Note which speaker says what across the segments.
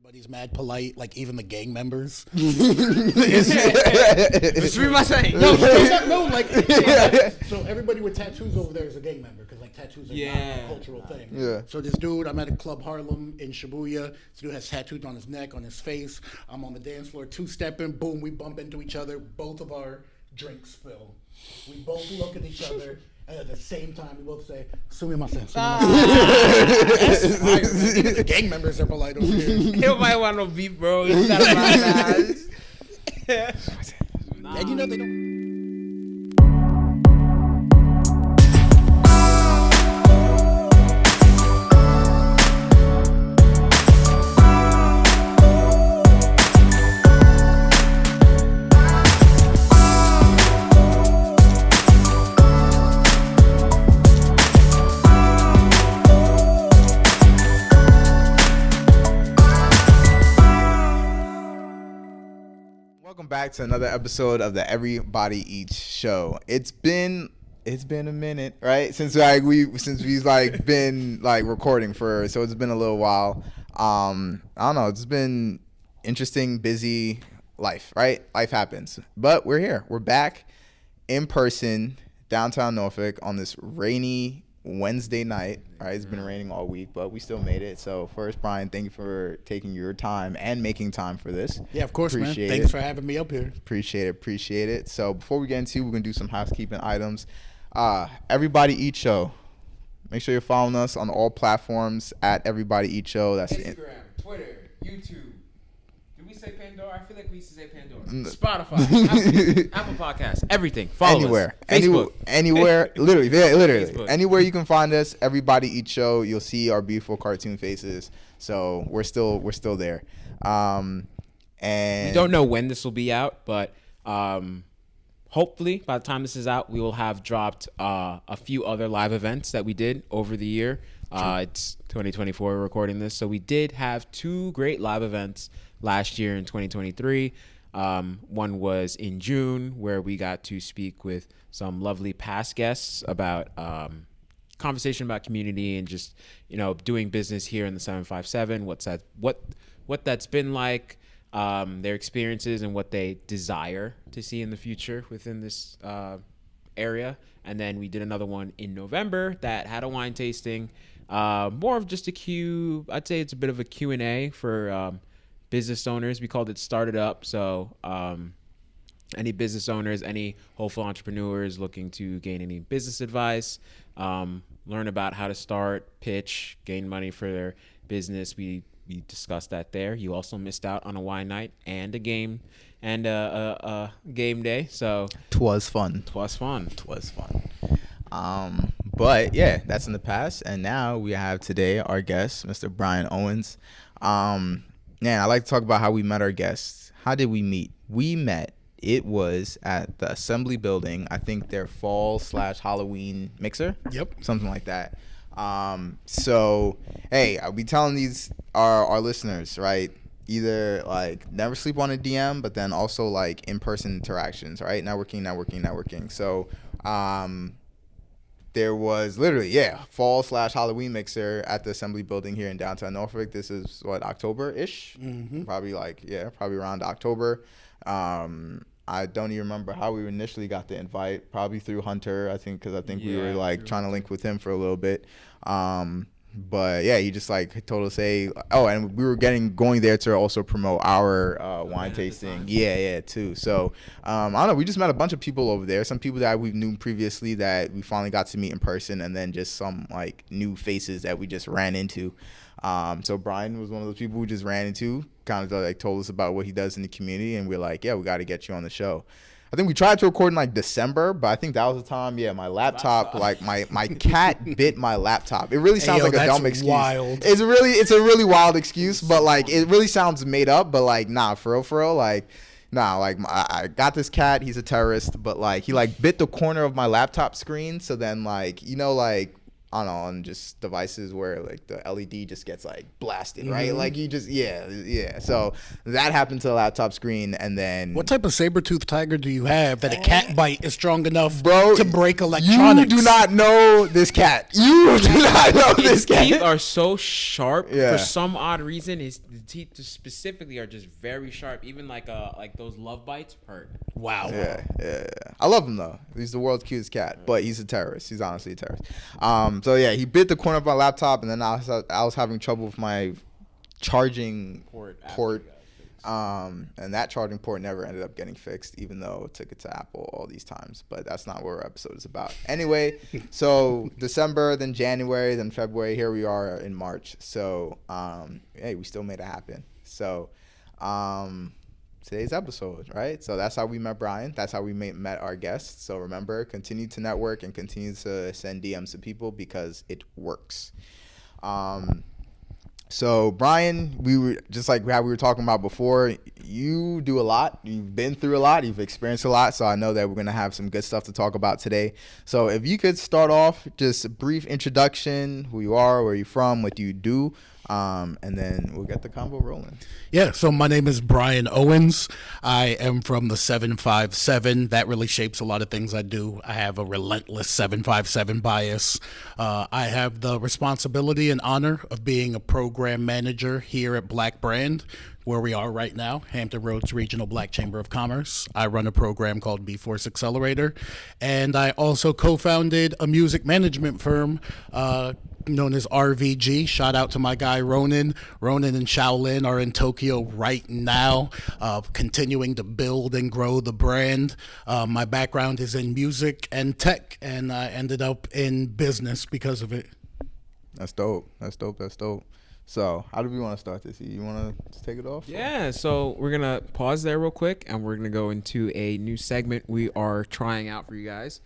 Speaker 1: Everybody's mad polite, like even the gang members. So everybody with tattoos over there is a gang member because like tattoos are not a cultural thing.
Speaker 2: Yeah.
Speaker 1: So this dude, I'm at a club Harlem in Shibuya. This dude has tattoos on his neck, on his face. I'm on the dance floor, two-stepping, boom, we bump into each other. Both of our drinks spill. We both look at each other. And at the same time, we both say, "Sumimasen." Even the gang members are polite over here.
Speaker 3: Nobody want no beef, bro. It's not about us.
Speaker 1: And you know they don't.
Speaker 2: Welcome back to another episode of the Everybody Eats show. It's been a minute, right? Since we've been recording so it's been a little while. I don't know, it's been interesting, busy life, right? Life happens. But we're here. We're back in person, downtown Norfolk on this rainy Wednesday night. Right, it's been raining all week, but we still made it. So first, Brian, thank you for taking your time and making time for this.
Speaker 1: Yeah, of course,
Speaker 2: appreciate
Speaker 1: man. Thanks for having me up here.
Speaker 2: Appreciate it. So before we get into, we're gonna do some housekeeping items. Everybody Eat Show. Make sure you're following us on all platforms at Everybody Eat Show. That's
Speaker 3: Instagram, Twitter, YouTube. Did we say Pandora? I feel like we used to say Pandora. Spotify, Apple Podcasts, everything. Follow
Speaker 2: anywhere,
Speaker 3: us. Facebook.
Speaker 2: anywhere, literally,
Speaker 3: Facebook.
Speaker 2: Anywhere you can find us. Everybody Eat Show. You'll see our beautiful cartoon faces. So we're still there. And
Speaker 3: we don't know when this will be out, but hopefully by the time this is out, we will have dropped a few other live events that we did over the year. It's 2024 we're recording this, so we did have 2 great live events last year in 2023. One was in June, where we got to speak with some lovely past guests about conversation about community and just, doing business here in the 757. What that's been like, their experiences and what they desire to see in the future within this area. And then we did another one in November that had a wine tasting, more of just I'd say it's a bit of a Q&A for business owners. We called it Started Up. So any business owners, any hopeful entrepreneurs looking to gain any business advice, learn about how to start, pitch, gain money for their business. We discussed that there. You also missed out on a wine night and a game and a game day. So
Speaker 2: 'twas fun. But yeah, that's in the past. And now we have today our guest, Mr. Brian Owens. Man, I like to talk about how we met our guests. How did we meet? We met. It was at the Assembly Building. I think their fall/Halloween mixer.
Speaker 1: Yep.
Speaker 2: Something like that. So, hey, I'll be telling these our listeners, right? Either never sleep on a DM, but then also in-person interactions, right? Networking. So, there was literally, fall/Halloween mixer at the Assembly Building here in downtown Norfolk. This is October-ish? Mm-hmm. Probably around October. I don't even remember how we initially got the invite. Probably through Hunter, I think, because we were trying to link with him for a little bit. But yeah, he just told us, hey, and we were going there to also promote our wine tasting. Yeah, too. So I don't know, we just met a bunch of people over there. Some people that we've known previously that we finally got to meet in person, and then just some new faces that we just ran into. So Brian was one of those people we just ran into, kind of told us about what he does in the community, and we're like, yeah, we got to get you on the show. I think we tried to record in December, but I think that was the time. Yeah, my laptop, my cat bit my laptop. It really sounds like a dumb excuse.
Speaker 1: Wild.
Speaker 2: It's a really wild excuse, but it really sounds made up. But nah, for real, I got this cat. He's a terrorist, but he bit the corner of my laptop screen. So then I don't know, on just devices where like the LED just gets like blasted, right? Like you just yeah. So that happened to the laptop screen, and then
Speaker 1: What type of saber-toothed tiger do you have that a cat bite is strong enough
Speaker 2: bro
Speaker 1: to break electronics?
Speaker 2: You do not know this cat. You do not know this
Speaker 3: His teeth
Speaker 2: cat.
Speaker 3: are so sharp.
Speaker 2: Yeah.
Speaker 3: For some odd reason, the teeth specifically are just very sharp. Even like those love bites hurt.
Speaker 1: Wow.
Speaker 2: Yeah. I love him though. He's the world's cutest cat, but he's a terrorist. He's honestly a terrorist. So yeah, he bit the corner of my laptop, and then I was having trouble with my charging port. And that charging port never ended up getting fixed, even though it took it to Apple all these times. But that's not what our episode is about. Anyway, so December, then January, then February. Here we are in March. So hey, we still made it happen. So today's episode, right? So that's how we met Brian. That's how we met our guests. So remember, continue to network and continue to send DMs to people because it works. So Brian, we were just like how we were talking about before. You do a lot. You've been through a lot. You've experienced a lot. So I know that we're gonna have some good stuff to talk about today. So if you could start off, just a brief introduction, who you are, where you're from, what do you do, and then we'll get the convo rolling.
Speaker 1: Yeah, so my name is Brian Owens. I am from the 757. That really shapes a lot of things I do. I have a relentless 757 bias. I have the responsibility and honor of being a program manager here at Black Brand, where we are right now, Hampton Roads Regional Black Chamber of Commerce. I run a program called B-Force Accelerator, and I also co-founded a music management firm known as RVG. Shout out to my guy Ronan. Ronan and Shaolin are in Tokyo right now, continuing to build and grow the brand. My background is in music and tech, and I ended up in business because of it.
Speaker 2: That's dope. So how do we want to start this? You want to take it off?
Speaker 3: Yeah, so we're going to pause there real quick, and we're going to go into a new segment we are trying out for you guys.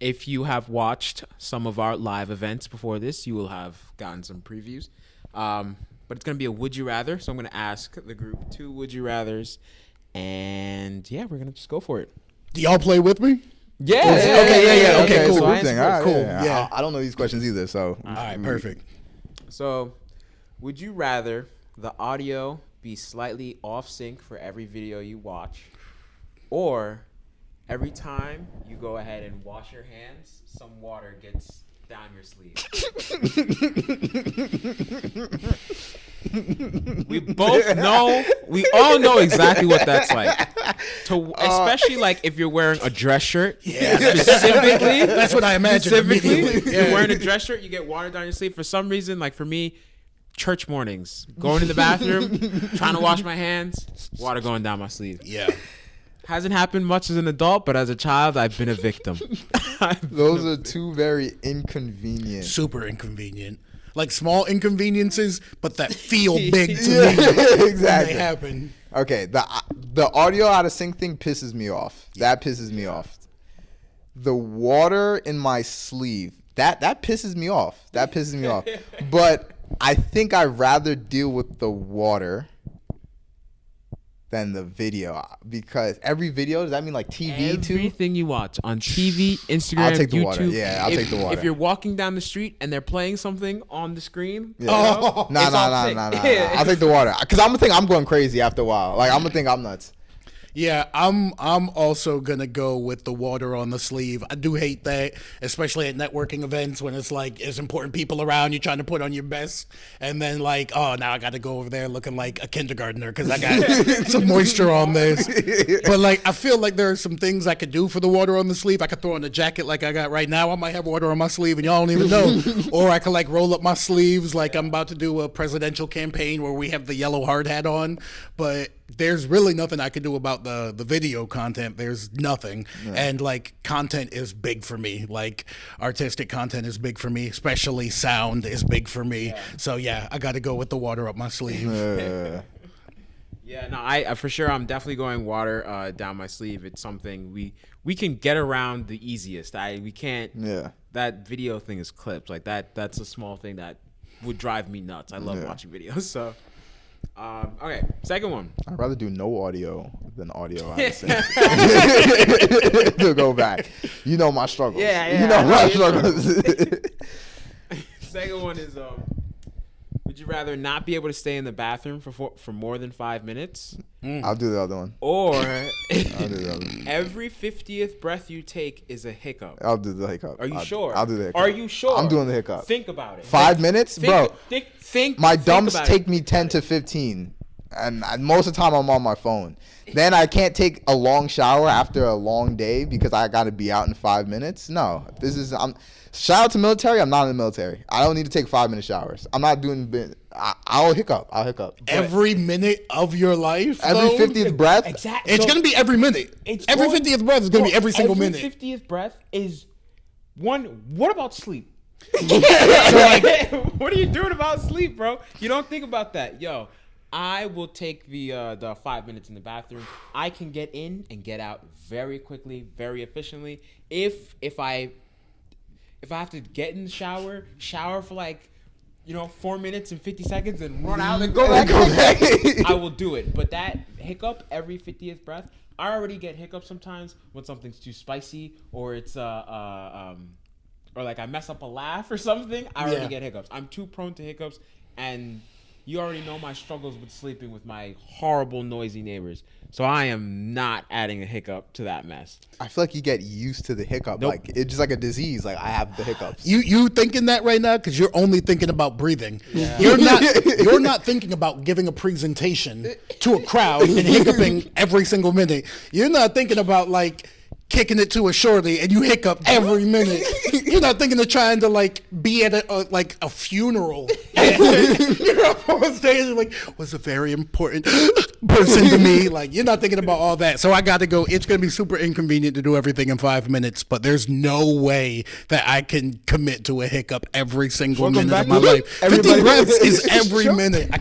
Speaker 3: If you have watched some of our live events before this, you will have gotten some previews. But it's going to be a Would You Rather, so I'm going to ask the group 2 Would You Rathers, and yeah, we're going to just go for it.
Speaker 1: Do y'all play with me?
Speaker 3: Yeah.
Speaker 1: Okay, cool.
Speaker 2: So all right,
Speaker 1: Cool,
Speaker 2: Yeah.
Speaker 1: yeah.
Speaker 2: I don't know these questions either, so.
Speaker 1: All right, perfect.
Speaker 3: So, would you rather the audio be slightly off sync for every video you watch, or every time you go ahead and wash your hands, some water gets down your sleeve? We all know exactly what that's like. Especially like if you're wearing a dress shirt.
Speaker 1: Yeah,
Speaker 3: specifically.
Speaker 1: That's what I imagine immediately.
Speaker 3: You're wearing a dress shirt, you get water down your sleeve. For some reason, like for me, church mornings, going to the bathroom, trying to wash my hands, water going down my sleeve.
Speaker 1: Yeah.
Speaker 3: Hasn't happened much as an adult, but as a child, I've been a victim.
Speaker 2: Those are two very inconvenient.
Speaker 1: Super inconvenient. Like small inconveniences, but that feel big to me.
Speaker 2: Exactly.
Speaker 1: When they happen.
Speaker 2: Okay, the audio out of sync thing pisses me off. That pisses me off. The water in my sleeve, that pisses me off. But I think I'd rather deal with the water than the video, because every video, does that mean like TV too?
Speaker 3: Everything you watch on TV, Instagram,
Speaker 2: I'll take the
Speaker 3: YouTube.
Speaker 2: water. Yeah, I'll take the water.
Speaker 3: If you're walking down the street and they're playing something on the screen,
Speaker 2: No. I'll take the water, because I'm gonna think I'm going crazy after a while. Like I'm gonna think I'm nuts.
Speaker 1: Yeah, I'm also gonna go with the water on the sleeve. I do hate that, especially at networking events when it's like there's important people around, you're trying to put on your best, and then like, oh, now I got to go over there looking like a kindergartner because I got some moisture on this. But like, I feel like there are some things I could do for the water on the sleeve. I could throw on a jacket like I got right now. I might have water on my sleeve and y'all don't even know. Or I could like roll up my sleeves like I'm about to do a presidential campaign where we have the yellow hard hat on. But there's really nothing I can do about the video content. There's nothing. Yeah. And like content is big for me. Like artistic content is big for me, especially sound is big for me. Yeah. So yeah, I got to go with the water up my sleeve.
Speaker 3: Yeah, no, I for sure I'm definitely going water down my sleeve. It's something we can get around the easiest. We can't. Yeah. That video thing is clipped. Like that's a small thing that would drive me nuts. I love watching videos. So okay, second one.
Speaker 2: I'd rather do no audio than audio. I would say. To go back, you know my struggles.
Speaker 3: Yeah.
Speaker 2: You know my struggles.
Speaker 3: Second one is would you rather not be able to stay in the bathroom for more than 5 minutes,
Speaker 2: I'll do the other one.
Speaker 3: or
Speaker 2: I'll do the other one.
Speaker 3: every 50th breath you take is a hiccup?
Speaker 2: I'll do the hiccup.
Speaker 3: Are you sure?
Speaker 2: I'll do the hiccup.
Speaker 3: Are you sure?
Speaker 2: I'm doing the hiccup.
Speaker 3: Think about it.
Speaker 2: 5 minutes, bro.
Speaker 3: Think.
Speaker 2: My
Speaker 3: think
Speaker 2: dumps
Speaker 3: about
Speaker 2: take
Speaker 3: it.
Speaker 2: me 10 to 15, and most of the time I'm on my phone. Then I can't take a long shower after a long day because I got to be out in 5 minutes. No, shout out to military. I'm not in the military. I don't need to take 5-minute showers. I'm not doing. I'll hiccup.
Speaker 1: Every minute of your life,
Speaker 2: Every
Speaker 1: though?
Speaker 2: 50th breath.
Speaker 3: Exactly.
Speaker 1: It's gonna be every minute. Every 50th breath is gonna be every single minute.
Speaker 3: 50th breath is one. What about sleep? So like, what are you doing about sleep, bro? You don't think about that, yo. I will take the 5 minutes in the bathroom. I can get in and get out very quickly, very efficiently. If I have to get in the shower for like 4 minutes and 50 seconds and run out and go back, I will do it. But that hiccup every 50th breath, I already get hiccups sometimes when something's too spicy or it's or like I mess up a laugh or something. I already get hiccups. I'm too prone to hiccups, and you already know my struggles with sleeping with my horrible noisy neighbors. So I am not adding a hiccup to that mess.
Speaker 2: I feel like you get used to the hiccup.
Speaker 3: Nope.
Speaker 2: Like it's just like a disease. Like I have the hiccups.
Speaker 1: You thinking that right now because you're only thinking about breathing. Yeah. You're not thinking about giving a presentation to a crowd and hiccuping every single minute. You're not thinking about like kicking it to a shorty and you hiccup every minute. You're not thinking of trying to like be at a funeral. You're up on stage and like, was a very important person to me. Like you're not thinking about all that. So I got to go. It's gonna be super inconvenient to do everything in 5 minutes, but there's no way that I can commit to a hiccup every single minute of my life. 50 breaths is every minute.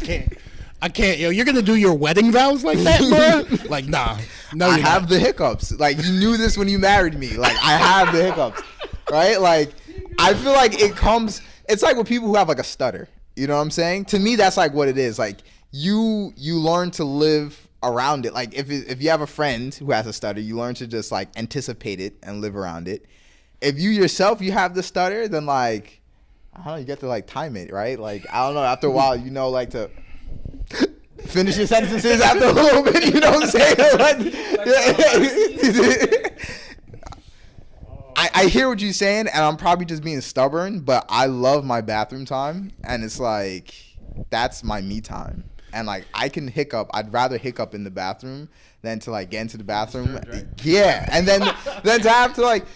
Speaker 1: I can't, yo. You're gonna do your wedding vows like that, bro? Like, nah. No,
Speaker 2: I have the hiccups. Like you knew this when you married me. Like I have the hiccups, right? Like I feel like it comes. It's like with people who have like a stutter. You know what I'm saying? To me, that's like what it is. Like you learn to live around it. Like if you have a friend who has a stutter, you learn to just like anticipate it and live around it. If you yourself you have the stutter, then like I don't know, you get to like time it, right? Like I don't know. After a while, like to finish your sentences after a little bit. You know what I'm saying? I hear what you're saying, and I'm probably just being stubborn, but I love my bathroom time, and it's like that's my me time. And like I can hiccup. I'd rather hiccup in the bathroom than to like get into the bathroom. Yeah, and then to have to like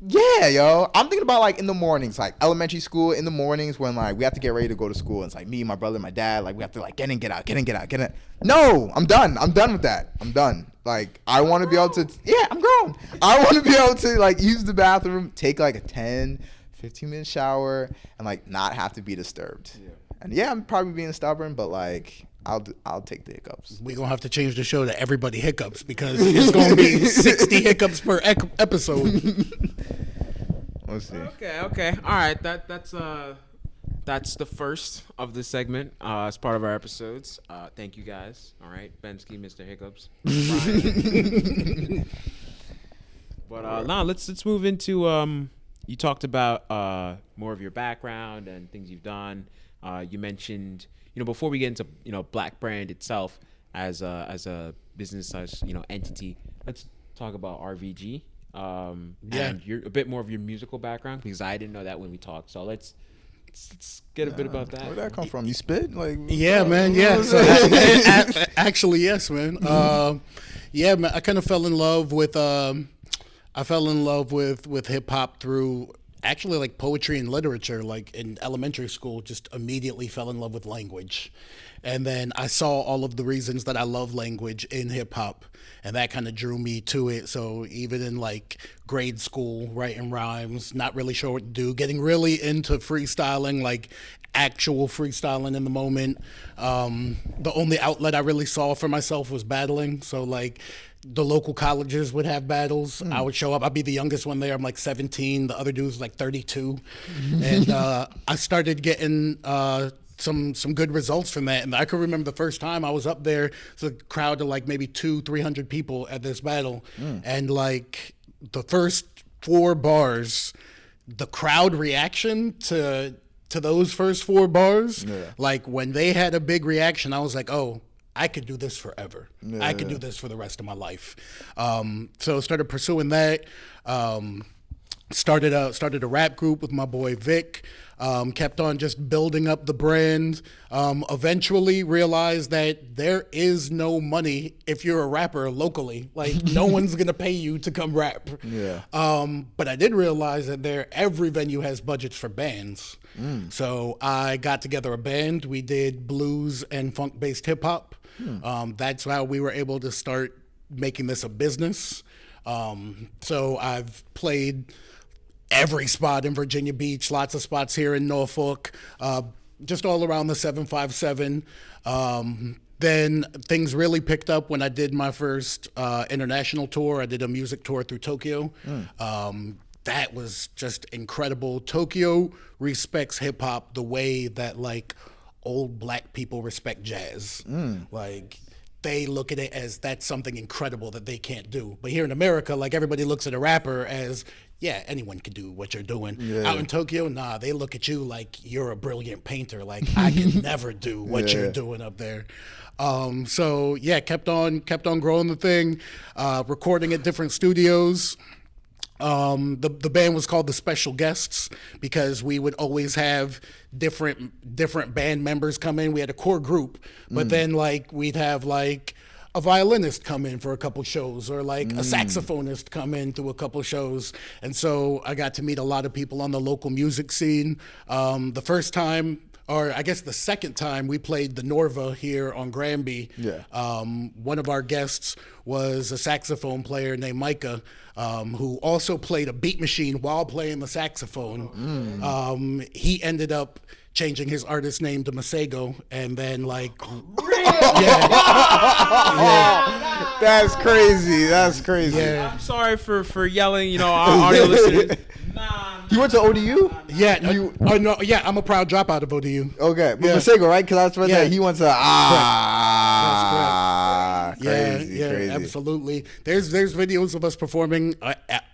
Speaker 2: yeah, yo. I'm thinking about like in the mornings, like elementary school in the mornings when like we have to get ready to go to school. And it's like me, my brother, my dad, like we have to like get in, get out, get in, get out, get in. No, I'm done. I'm done with that. I'm done. Like I want to be able to, yeah, I'm grown. I want to be able to like use the bathroom, take like a 10, 15-minute shower and like not have to be disturbed. Yeah. And yeah, I'm probably being stubborn, but like I'll take the hiccups.
Speaker 1: We're going to have to change the show to everybody hiccups because it's going to be 60 hiccups per episode.
Speaker 2: Let's see.
Speaker 3: Okay. All right. That's the first of the segment as part of our episodes. Thank you guys. All right. Bensky, Mr. Hiccups. But now let's move into you talked about more of your background and things you've done. You mentioned, before we get into, Black Brand itself as a business entity, let's talk about RVG. And a bit more of your musical background because I didn't know that when we talked. So let's get a bit about that.
Speaker 2: Where'd that come from? You spit? Like
Speaker 1: yeah, man. Yeah. So actually, yes, man. Yeah, man. I kind of fell in love with hip hop through actually like poetry and literature. Like in elementary school, just immediately fell in love with language. And then I saw all of the reasons that I love language in hip hop, and that kind of drew me to it. So even in like grade school, writing rhymes, not really sure what to do, getting really into freestyling, like actual freestyling in the moment. The only outlet I really saw for myself was battling. So like the local colleges would have battles. I would show up. I'd be the youngest one there. I'm like 17. The other dude's like 32. And I started getting some good results from that. And I can remember the first time I was up there, it's a crowd of like maybe 200-300 people at this battle, and like the first 4 bars, the crowd reaction to those first 4 bars, like when they had a big reaction, I was like, oh, I could do this forever. I could do this for the rest of my life. So started pursuing that. Started a rap group with my boy Vic. Kept on just building up the brand. Eventually realized that there is no money if you're a rapper locally. Like no one's gonna pay you to come rap. But I did realize that every venue has budgets for bands. So I got together a band. We did blues and funk-based hip hop. That's how we were able to start making this a business. So I've played every spot in Virginia Beach, lots of spots here in Norfolk, just all around the 757. Then things really picked up when I did my first international tour. I did a music tour through Tokyo. That was just incredible. Tokyo respects hip hop the way that like old black people respect jazz. Like they look at it as that's something incredible that they can't do. But here in America, like everybody looks at a rapper as, yeah, anyone can do what you're doing. Out in Tokyo, nah, they look at you like you're a brilliant painter. Like I can never do what you're doing up there. So yeah, kept on growing the thing, recording at different studios. The band was called the Special Guests because we would always have different band members come in. We had a core group, but then like we'd have like a violinist come in for a couple shows, or like a saxophonist come in through a couple shows. And so I got to meet a lot of people on the local music scene. The first time, or I guess the second time, we played the Norva here on Granby. One of our guests was a saxophone player named Micah, who also played a beat machine while playing the saxophone. He ended up changing his artist name to Masego, and then like,
Speaker 2: That's crazy. That's crazy.
Speaker 1: Yeah.
Speaker 3: I'm sorry for yelling, our audio listeners.
Speaker 2: You went to ODU?
Speaker 1: Yeah, no, yeah, I'm a proud dropout of ODU.
Speaker 2: Okay, but
Speaker 1: Yeah.
Speaker 2: Masego, right? Because that's what
Speaker 1: Yeah.
Speaker 2: he went to. Crazy,
Speaker 1: Yeah,
Speaker 2: crazy.
Speaker 1: absolutely. There's videos of us performing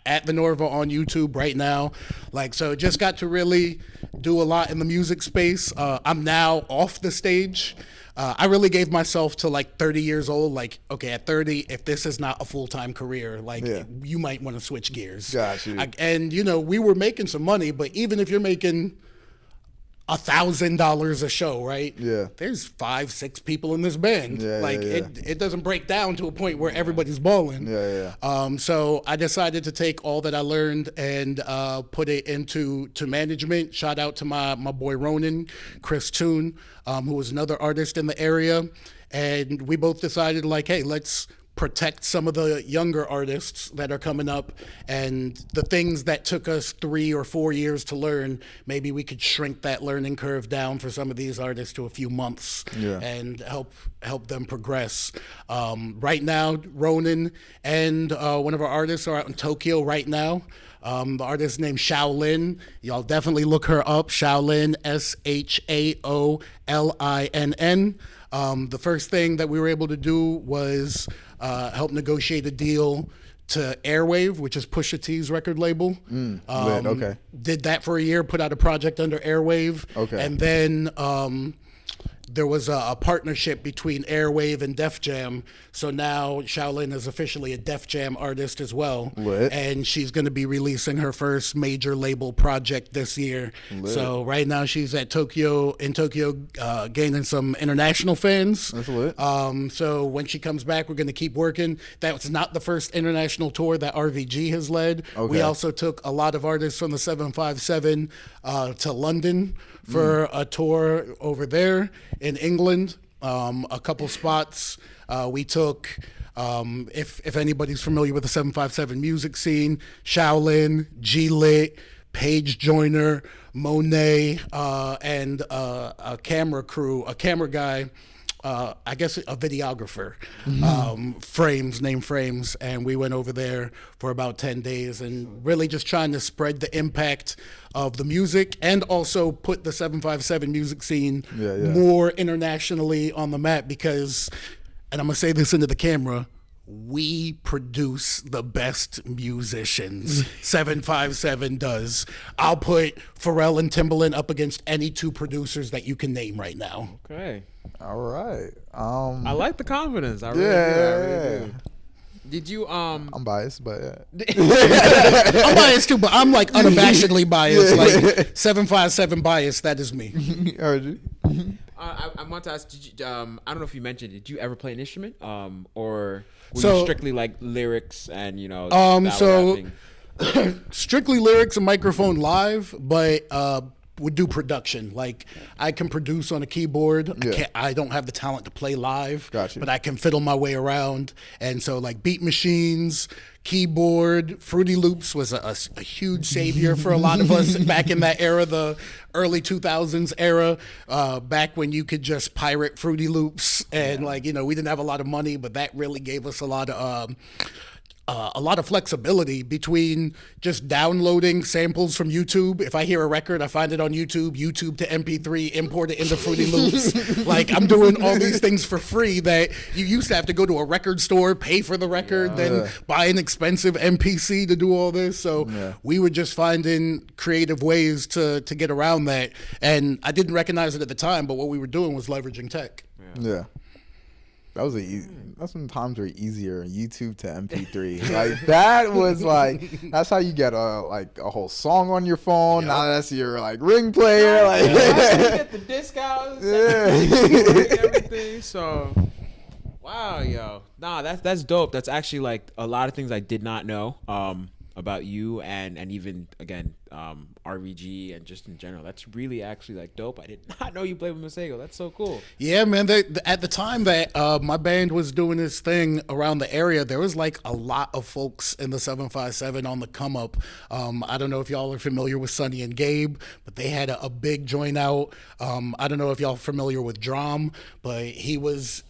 Speaker 1: at the Norva on YouTube right now. Like, so just got to really do a lot in the music space. I'm now off the stage. I really gave myself to like 30 years old. Like, okay, at 30, if this is not a full-time career, like you might want to switch gears.
Speaker 2: Got you.
Speaker 1: And we were making some money, but even if you're making $1,000 a show, right?
Speaker 2: Yeah.
Speaker 1: There's 5-6 people in this band.
Speaker 2: Yeah,
Speaker 1: It doesn't break down to a point where everybody's balling. So I decided to take all that I learned and put it into management. Shout out to my boy Ronan, Chris Toon, who was another artist in the area. And we both decided like, hey, let's protect some of the younger artists that are coming up, and the things that took us 3 or 4 years to learn, maybe we could shrink that learning curve down for some of these artists to a few months and help them progress. Right now, Ronan and one of our artists are out in Tokyo right now. The artist named Shaolin. Y'all definitely look her up. Shaolin, SHAOLINN. The first thing that we were able to do was help negotiate a deal to Airwave, which is Pusha T's record label.
Speaker 2: Okay.
Speaker 1: Did that for a year, put out a project under Airwave.
Speaker 2: Okay.
Speaker 1: And then there was a partnership between Airwave and Def Jam. So now Shaolin is officially a Def Jam artist as well.
Speaker 2: Lit.
Speaker 1: And she's going to be releasing her first major label project this year.
Speaker 2: Lit.
Speaker 1: So right now she's in Tokyo, gaining some international fans.
Speaker 2: That's lit.
Speaker 1: So when she comes back, we're going to keep working. That's not the first international tour that RVG has led.
Speaker 2: Okay.
Speaker 1: We also took a lot of artists from the 757 to London for a tour over there in England. A couple spots. We took, if anybody's familiar with the 757 music scene, Shaolin, G-Lit, Paige Joyner, Monet, and a camera guy I guess a videographer, named Frames, and we went over there for about 10 days and really just trying to spread the impact of the music and also put the 757 music scene more internationally on the map because, and I'm gonna say this into the camera, we produce the best musicians. 757 does. I'll put Pharrell and Timbaland up against any two producers that you can name right now.
Speaker 3: Okay.
Speaker 2: All right.
Speaker 3: I like the confidence. I really do. Did you
Speaker 2: I'm biased, but
Speaker 1: I'm biased too, but I'm like unabashedly biased. Like 757 biased, that is me.
Speaker 2: heard you.
Speaker 3: I want to ask, did you, I don't know if you mentioned, did you ever play an instrument? Or were
Speaker 1: So-
Speaker 3: you strictly like lyrics and,
Speaker 1: So
Speaker 3: rapping?
Speaker 1: strictly lyrics and microphone live, but would do production. Like I can produce on a keyboard.
Speaker 2: Yeah.
Speaker 1: I don't have the talent to play live,
Speaker 2: Gotcha.
Speaker 1: but I can fiddle my way around. And so like beat machines, keyboard, Fruity Loops was a huge savior for a lot of us back in that era, the early 2000s era, back when you could just pirate Fruity Loops and we didn't have a lot of money, but that really gave us a lot of flexibility between just downloading samples from YouTube. If I hear a record, I find it on YouTube to MP3, import it into Fruity Loops. Like I'm doing all these things for free that you used to have to go to a record store, pay for the record, then buy an expensive MPC to do all this. So we were just finding creative ways to get around that. And I didn't recognize it at the time, but what we were doing was leveraging tech.
Speaker 2: Yeah. That's when times were easier. YouTube to MP3, like that was like that's how you get a whole song on your phone. Yep. Now that's your ring player. Like
Speaker 3: that's how you get the disc out, everything. So, wow, yo, nah, that's dope. That's actually like a lot of things I did not know about you and even again RVG and just in general. That's really actually like dope. I did not know you played with Masego. That's so cool.
Speaker 1: Yeah, man. At the time that my band was doing this thing around the area, there was like a lot of folks in the 757 on the come up. I don't know if y'all are familiar with Sonny and Gabe, but they had a big joint out. I don't know if y'all are familiar with Drum, but he was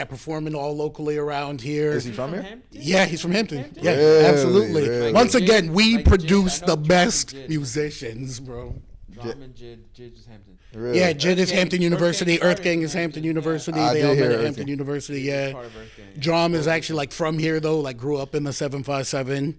Speaker 1: performing all locally around here.
Speaker 2: Is he from here?
Speaker 3: Hampton?
Speaker 1: Yeah, he's from Hampton. Yeah,
Speaker 2: Really?
Speaker 1: absolutely.
Speaker 2: Really?
Speaker 1: Once again, we
Speaker 3: Like
Speaker 1: produce
Speaker 3: Jid, I know
Speaker 1: the
Speaker 3: Jid
Speaker 1: best
Speaker 3: and Jid.
Speaker 1: musicians, bro.
Speaker 3: Drum and Jid is Hampton.
Speaker 2: Really?
Speaker 1: Yeah, Jid is
Speaker 3: Earth
Speaker 1: Hampton
Speaker 3: Gang-
Speaker 1: University.
Speaker 3: Earth Gang
Speaker 1: Earth Gang is
Speaker 3: started
Speaker 1: Hampton
Speaker 3: in Hampton,
Speaker 1: University.
Speaker 2: yeah. I
Speaker 1: They
Speaker 2: did
Speaker 1: all
Speaker 2: hear
Speaker 1: met at
Speaker 2: Earth
Speaker 1: Hampton
Speaker 2: Gang.
Speaker 1: University.
Speaker 3: He's
Speaker 1: Yeah.
Speaker 3: part of Earth Gang, yeah.
Speaker 1: Drum is actually like from here though. Like grew up in the 757.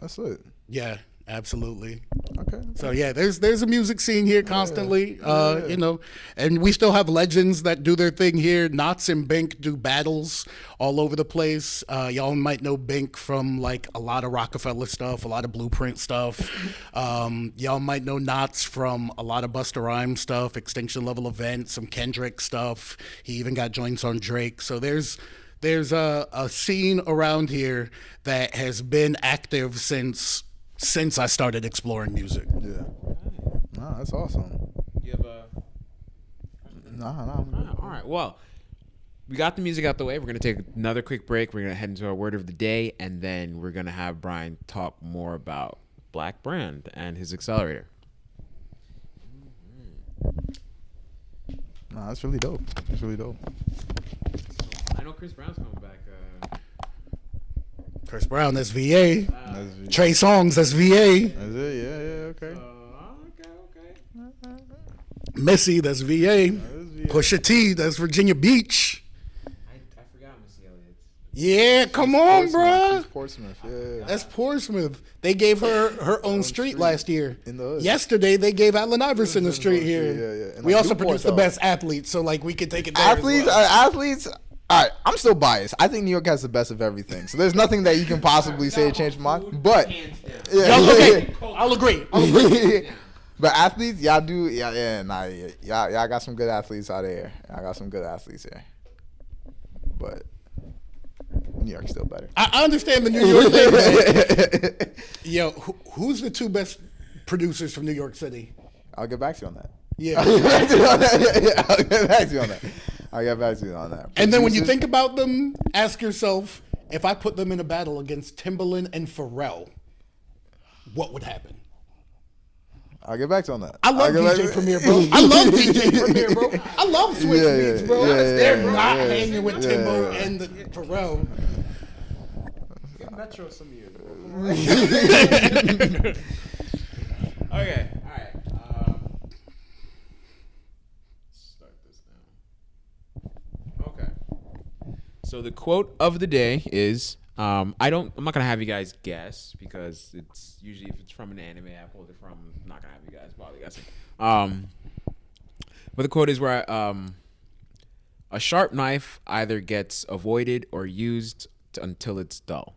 Speaker 2: That's it.
Speaker 1: Yeah, absolutely.
Speaker 2: Okay.
Speaker 1: So yeah, there's a music scene here constantly, and we still have legends that do their thing here. Knots and Bink do battles all over the place. Y'all might know Bink from like a lot of Rockefeller stuff, a lot of Blueprint stuff. Y'all might know Knots from a lot of Busta Rhymes stuff, Extinction Level Event, some Kendrick stuff. He even got joints on Drake. So there's a scene around here that has been active since I started exploring music.
Speaker 2: Yeah. No, that's awesome.
Speaker 3: You have a
Speaker 2: No.
Speaker 3: all right. Well, we got the music out the way. We're gonna take another quick break. We're gonna head into our word of the day, and then we're gonna have Brian talk more about Black Brand and his accelerator.
Speaker 2: No, that's really dope. That's really dope.
Speaker 3: I know Chris Brown's coming back.
Speaker 1: Chris Brown, that's VA.
Speaker 2: That's,
Speaker 1: Trey Songz, that's VA.
Speaker 2: that's it. Yeah. Okay.
Speaker 3: Okay.
Speaker 1: Missy, that's VA.
Speaker 2: That's VA.
Speaker 1: Pusha T, that's Virginia Beach.
Speaker 3: I forgot Missy Elliott's.
Speaker 1: Yeah, come on, bruh.
Speaker 2: She's Portsmouth. Yeah.
Speaker 1: That's Portsmouth. They gave her own street last year.
Speaker 2: In the hood.
Speaker 1: Yesterday, they gave Allen Iverson a street here.
Speaker 2: Yeah. And
Speaker 1: We
Speaker 2: like
Speaker 1: also
Speaker 2: Newport,
Speaker 1: produce the
Speaker 2: though.
Speaker 1: best athletes, so like we could take it there
Speaker 2: Athletes.
Speaker 1: as well.
Speaker 2: Athletes. All right, I'm still biased. I think New York has the best of everything. So there's nothing that you can possibly say to change my mind. But
Speaker 1: Y'all, okay, I'll agree.
Speaker 2: But athletes, y'all do, y'all got some good athletes out there. Y'all got some good athletes here. But New York's still better.
Speaker 1: I understand the New York thing, man. Yo, who's the two best producers from New York City?
Speaker 2: I'll get back to you on that.
Speaker 1: Yeah.
Speaker 2: I'll get back to you on that.
Speaker 1: And then when you
Speaker 2: Producers-
Speaker 1: think about them, ask yourself, if I put them in a battle against Timbaland and Pharrell, what would happen?
Speaker 2: I'll get back to on that.
Speaker 1: I love DJ Premier, bro. I love DJ Premier, bro. I love Swiss Beats, bro. They're not hanging with Timbo and the Pharrell.
Speaker 3: Give Metro some of you. Okay, all right. Start this now. Okay. So the quote of the day is, I'm not gonna have you guys guess because it's usually if it's from an anime I pulled it from. I'm not gonna have you guys bother guessing. But the quote is where a sharp knife either gets avoided or used until it's dull.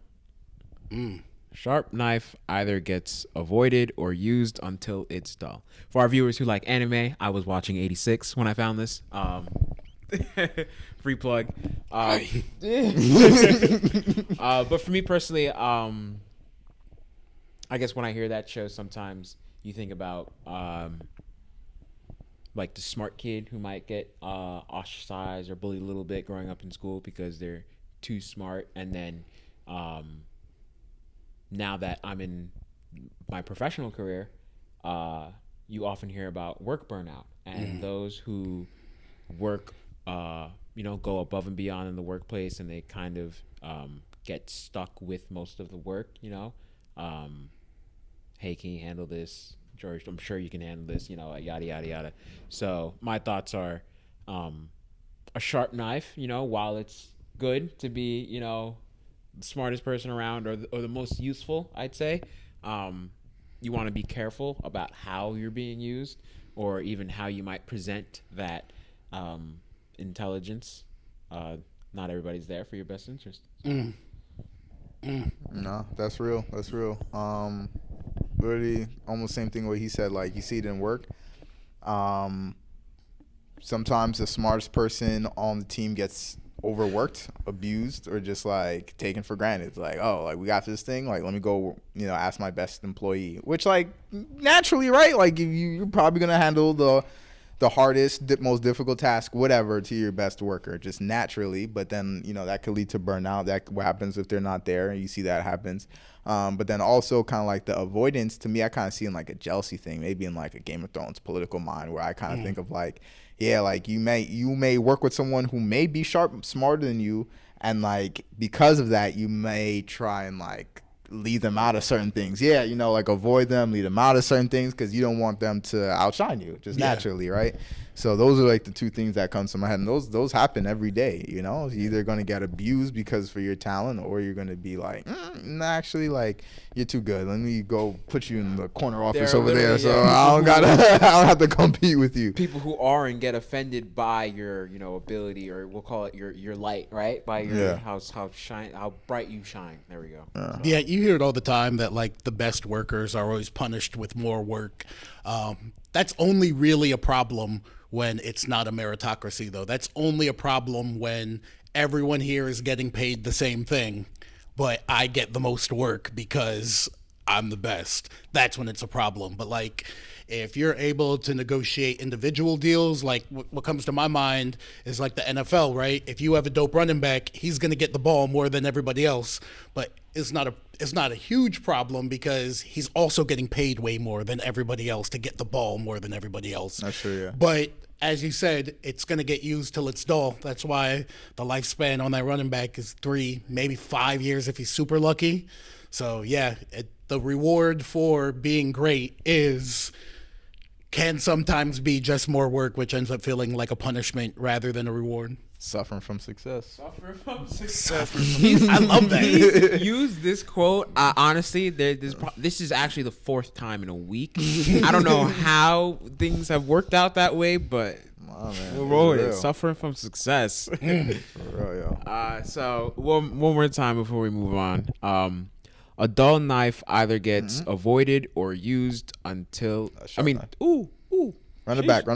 Speaker 3: Sharp knife either gets avoided or used until it's dull. For our viewers who like anime, I was watching 86 when I found this. Free plug. But for me personally, I guess when I hear that show, sometimes you think about like the smart kid who might get ostracized or bullied a little bit growing up in school because they're too smart, and then now that I'm in my professional career, you often hear about work burnout and those who work, go above and beyond in the workplace, and they kind of get stuck with most of the work. Hey, can you handle this, George? I'm sure you can handle this. Yada yada yada. So my thoughts are, a sharp knife. While it's good to be, the smartest person around or the most useful, I'd say, you want to be careful about how you're being used, or even how you might present that intelligence. Not everybody's there for your best interest.
Speaker 2: No, that's real. Literally almost same thing what he said. Like, you see it in work. Sometimes the smartest person on the team gets overworked, abused, or just like taken for granted. It's like, oh, like we got this thing, like let me go, ask my best employee, which like naturally, right? Like you're probably gonna handle the hardest, most difficult task, whatever, to your best worker, just naturally. But then, that could lead to burnout. That what happens if they're not there. You see that happens. But then also kind of like the avoidance, to me, I kind of see in like a jealousy thing, maybe in like a Game of Thrones political mind, where I kind of think of like, yeah, like you may work with someone who may be smarter than you, and like because of that, you may try and like lead them out of certain things. Yeah, like avoid them, lead them out of certain things because you don't want them to outshine you, just naturally, right? So those are like the two things that comes to my head, and those happen every day. You're either going to get abused because for your talent, or you're going to be like, actually, like you're too good. Let me go put you in the corner office over there, so I don't have to compete with you.
Speaker 3: People who are and get offended by your, ability, or we'll call it your light, right? By your how bright you shine. There we go.
Speaker 1: Yeah, you hear it all the time that like the best workers are always punished with more work. That's only really a problem when it's not a meritocracy, though. That's only a problem when everyone here is getting paid the same thing, but I get the most work because I'm the best. That's when it's a problem. But like, if you're able to negotiate individual deals, like what comes to my mind is like the NFL, right? If you have a dope running back, he's going to get the ball more than everybody else, but it's not a huge problem because he's also getting paid way more than everybody else to get the ball more than everybody else.
Speaker 2: That's true, yeah.
Speaker 1: But as you said, it's going to get used till it's dull. That's why the lifespan on that running back is 3, maybe 5 years if he's super lucky. So yeah, the reward for being great can sometimes be just more work, which ends up feeling like a punishment rather than a reward.
Speaker 2: Suffering from success.
Speaker 3: I love that. He's used this quote. Honestly, this is actually the 4th time in a week. I don't know how things have worked out that way, but we'll roll with it. Suffering from success.
Speaker 2: For real, yo.
Speaker 3: So one more time before we move on. A dull knife either gets avoided or used until ooh.
Speaker 2: Run it back.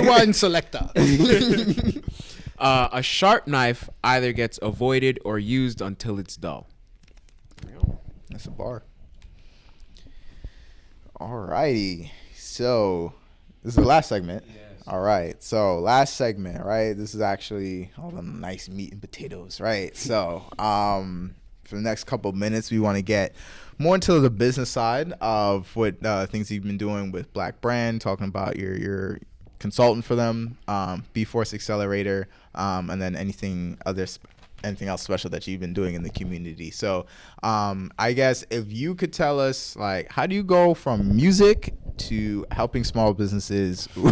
Speaker 1: Rewind selector.
Speaker 3: A sharp knife either gets avoided or used until it's dull.
Speaker 2: That's a bar. Alrighty. So this is the last segment. Yes. All right. So last segment, right? This is actually all the nice meat and potatoes, right? So for the next couple of minutes, we want to get more into the business side of what things you've been doing with Black Brand, talking about your consultant for them, B-Force Accelerator, and then anything else special that you've been doing in the community. So I guess if you could tell us, like, how do you go from music to helping small businesses grow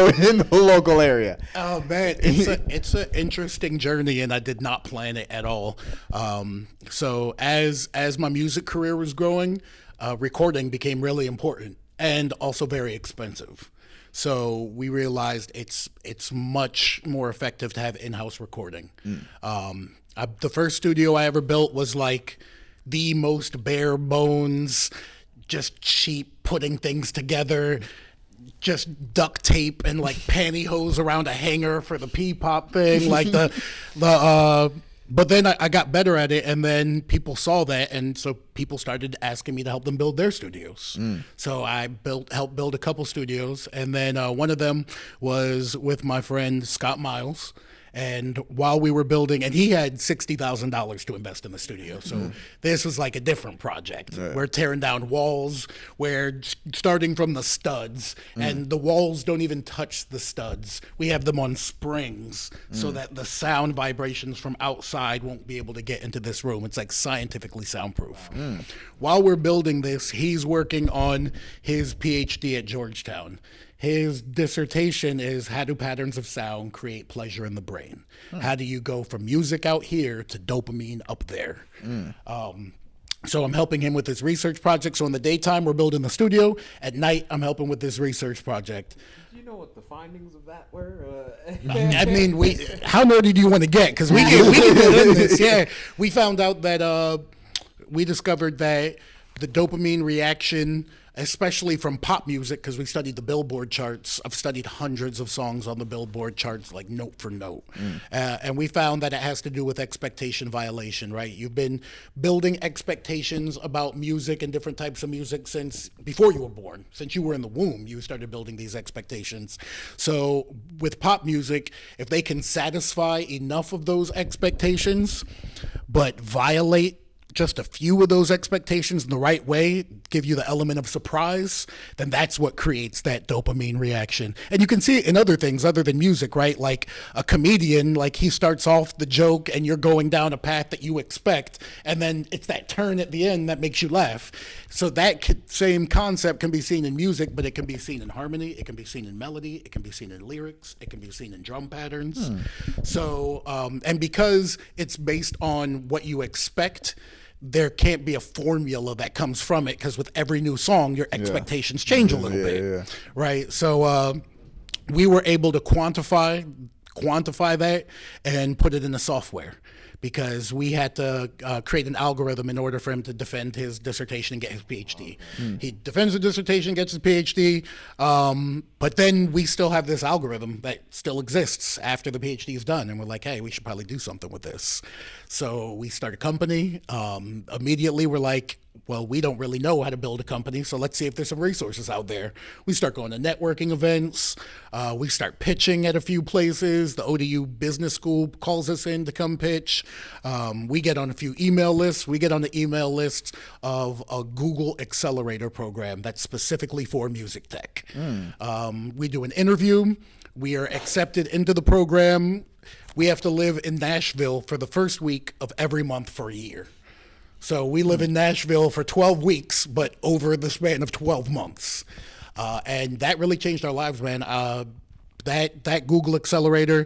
Speaker 2: in the local area?
Speaker 1: Oh man, it's an interesting journey, and I did not plan it at all. So as my music career was growing, recording became really important and also very expensive. So we realized it's much more effective to have in-house recording. The first studio I ever built was like the most bare bones, just cheap putting things together, just duct tape and like pantyhose around a hanger for the P-pop thing, like but then I got better at it, and then people saw that, and so people started asking me to help them build their studios. So I helped build a couple studios, and then one of them was with my friend Scott Miles. And while we were building, and he had $60,000 to invest in the studio. So this was like a different project. Yeah. We're tearing down walls. We're starting from the studs, and the walls don't even touch the studs. We have them on springs so that the sound vibrations from outside won't be able to get into this room. It's like scientifically soundproof. While we're building this, he's working on his PhD at Georgetown. His dissertation is how do patterns of sound create pleasure in the brain? How do you go from music out here to dopamine up there? So I'm helping him with this research project. So in the daytime, we're building the studio. At night, I'm helping with this research project.
Speaker 3: Do you know what the findings of that were?
Speaker 1: I mean, how nerdy do you want to get? Because we can get in this. Yeah, we found out that we discovered that the dopamine reaction, especially from pop music, because we studied the Billboard charts. I've studied hundreds of songs on the Billboard charts, like note for note. And we found that it has to do with expectation violation, right? You've been building expectations about music and different types of music since before you were born. Since you were in the womb, you started building these expectations. So with pop music, if they can satisfy enough of those expectations, but violate just a few of those expectations in the right way, give you the element of surprise, then that's what creates that dopamine reaction. And you can see it in other things other than music, right? Like a comedian, like he starts off the joke and you're going down a path that you expect, and then it's that turn at the end that makes you laugh. So that same concept can be seen in music, but it can be seen in harmony, it can be seen in melody, it can be seen in lyrics, it can be seen in drum patterns. So, and because it's based on what you expect, there can't be a formula that comes from it, because with every new song, your expectations change a little bit, right? So we were able to quantify that and put it in the software, because we had to create an algorithm in order for him to defend his dissertation and get his PhD. He defends the dissertation, gets his PhD, but then we still have this algorithm that still exists after the PhD is done, and we're like, hey, we should probably do something with this. So we start a company. Immediately we're like, well, we don't really know how to build a company, so let's see if there's some resources out there. We start going to networking events. We start pitching at a few places. The ODU Business School calls us in to come pitch. We get on a few email lists. We get on the email lists of a Google Accelerator program that's specifically for music tech. We do an interview. We are accepted into the program. We have to live in Nashville for the first week of every month for a year. So we live in Nashville for 12 weeks, but over the span of 12 months. And that really changed our lives, man. That Google Accelerator,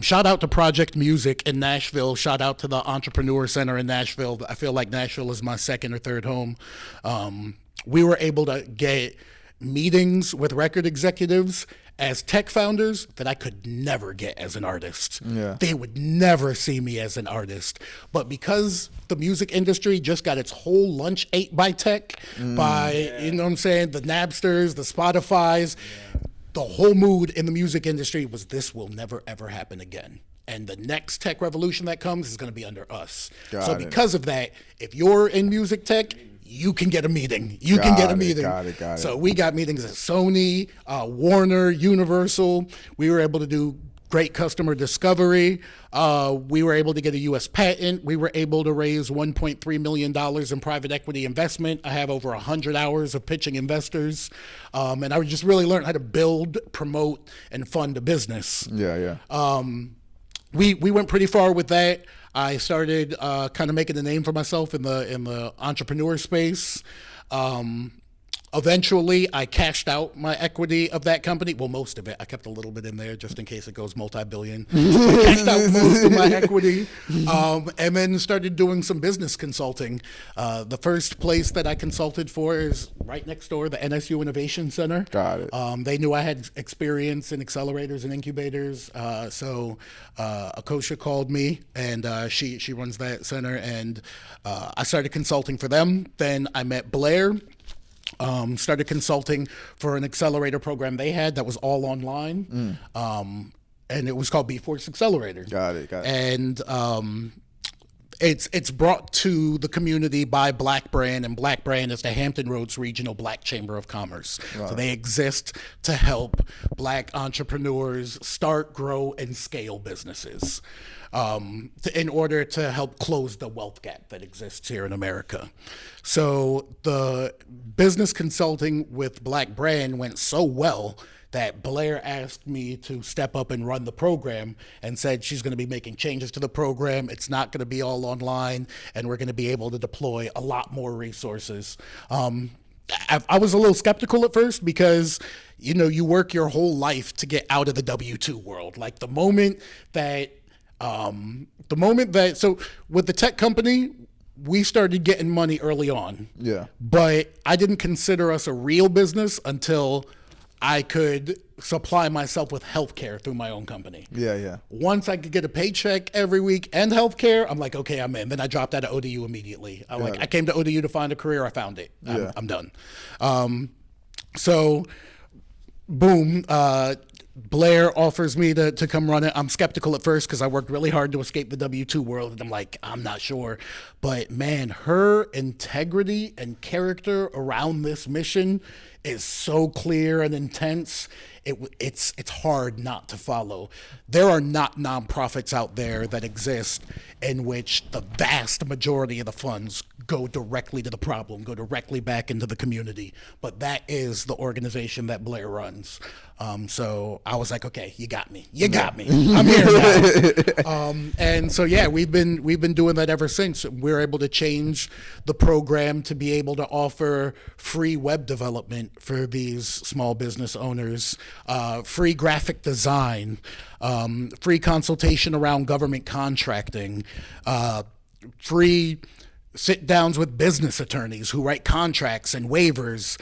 Speaker 1: shout out to Project Music in Nashville. Shout out to the Entrepreneur Center in Nashville. I feel like Nashville is my second or third home. We were able to get meetings with record executives as tech founders that I could never get as an artist. They would never see me as an artist. But because the music industry just got its whole lunch ate by tech, by, you know what I'm saying, the Napsters, the Spotifys, the whole mood in the music industry was, this will never, ever happen again. And the next tech revolution that comes is going to be under us. So because of that, if you're in music tech, you can get a meeting. You can get a meeting.
Speaker 2: Got it.
Speaker 1: So we got meetings at Sony, Warner, Universal. We were able to do great customer discovery. We were able to get a U.S. patent. We were able to raise $1.3 million in private equity investment. I have over 100 hours of pitching investors. And I just really learned how to build, promote, and fund a business.
Speaker 2: Yeah.
Speaker 1: We went pretty far with that. I started kind of making a name for myself in the entrepreneur space. Eventually, I cashed out my equity of that company. Well, most of it. I kept a little bit in there just in case it goes multi-billion. I cashed out most of my equity, and then started doing some business consulting. The first place that I consulted for is right next door, the NSU Innovation Center.
Speaker 2: Got it.
Speaker 1: They knew I had experience in accelerators and incubators, so Akosha called me, and she runs that center, and I started consulting for them. Then I met Blair. Started consulting for an accelerator program they had that was all online. And it was called B-Force Accelerator.
Speaker 2: Got it.
Speaker 1: And it's brought to the community by Black Brand, and Black Brand is the Hampton Roads Regional Black Chamber of Commerce. Wow. So they exist to help Black entrepreneurs start, grow, and scale businesses in order to help close the wealth gap that exists here in America. So the business consulting with Black Brand went so well that Blair asked me to step up and run the program, and said she's going to be making changes to the program. It's not going to be all online, and we're going to be able to deploy a lot more resources. I was a little skeptical at first because, you work your whole life to get out of the W-2 world. Like the moment that so with the tech company, we started getting money early on.
Speaker 2: Yeah.
Speaker 1: But I didn't consider us a real business until I could supply myself with healthcare through my own company.
Speaker 2: Yeah.
Speaker 1: Once I could get a paycheck every week and healthcare, I'm like, okay, I'm in. Then I dropped out of ODU immediately. I came to ODU to find a career. I found it. I'm done. So, boom. Blair offers me to come run it. I'm skeptical at first because I worked really hard to escape the W-2 world, and I'm like, I'm not sure. But man, her integrity and character around this mission is so clear and intense. It's hard not to follow. There are not nonprofits out there that exist in which the vast majority of the funds go directly to the problem, go directly back into the community. But that is the organization that Blair runs. So I was like, okay, you got me. I'm here now. And so we've been doing that ever since. We're able to change the program to be able to offer free web development for these small business owners, free graphic design, free consultation around government contracting, free sit-downs with business attorneys who write contracts and waivers,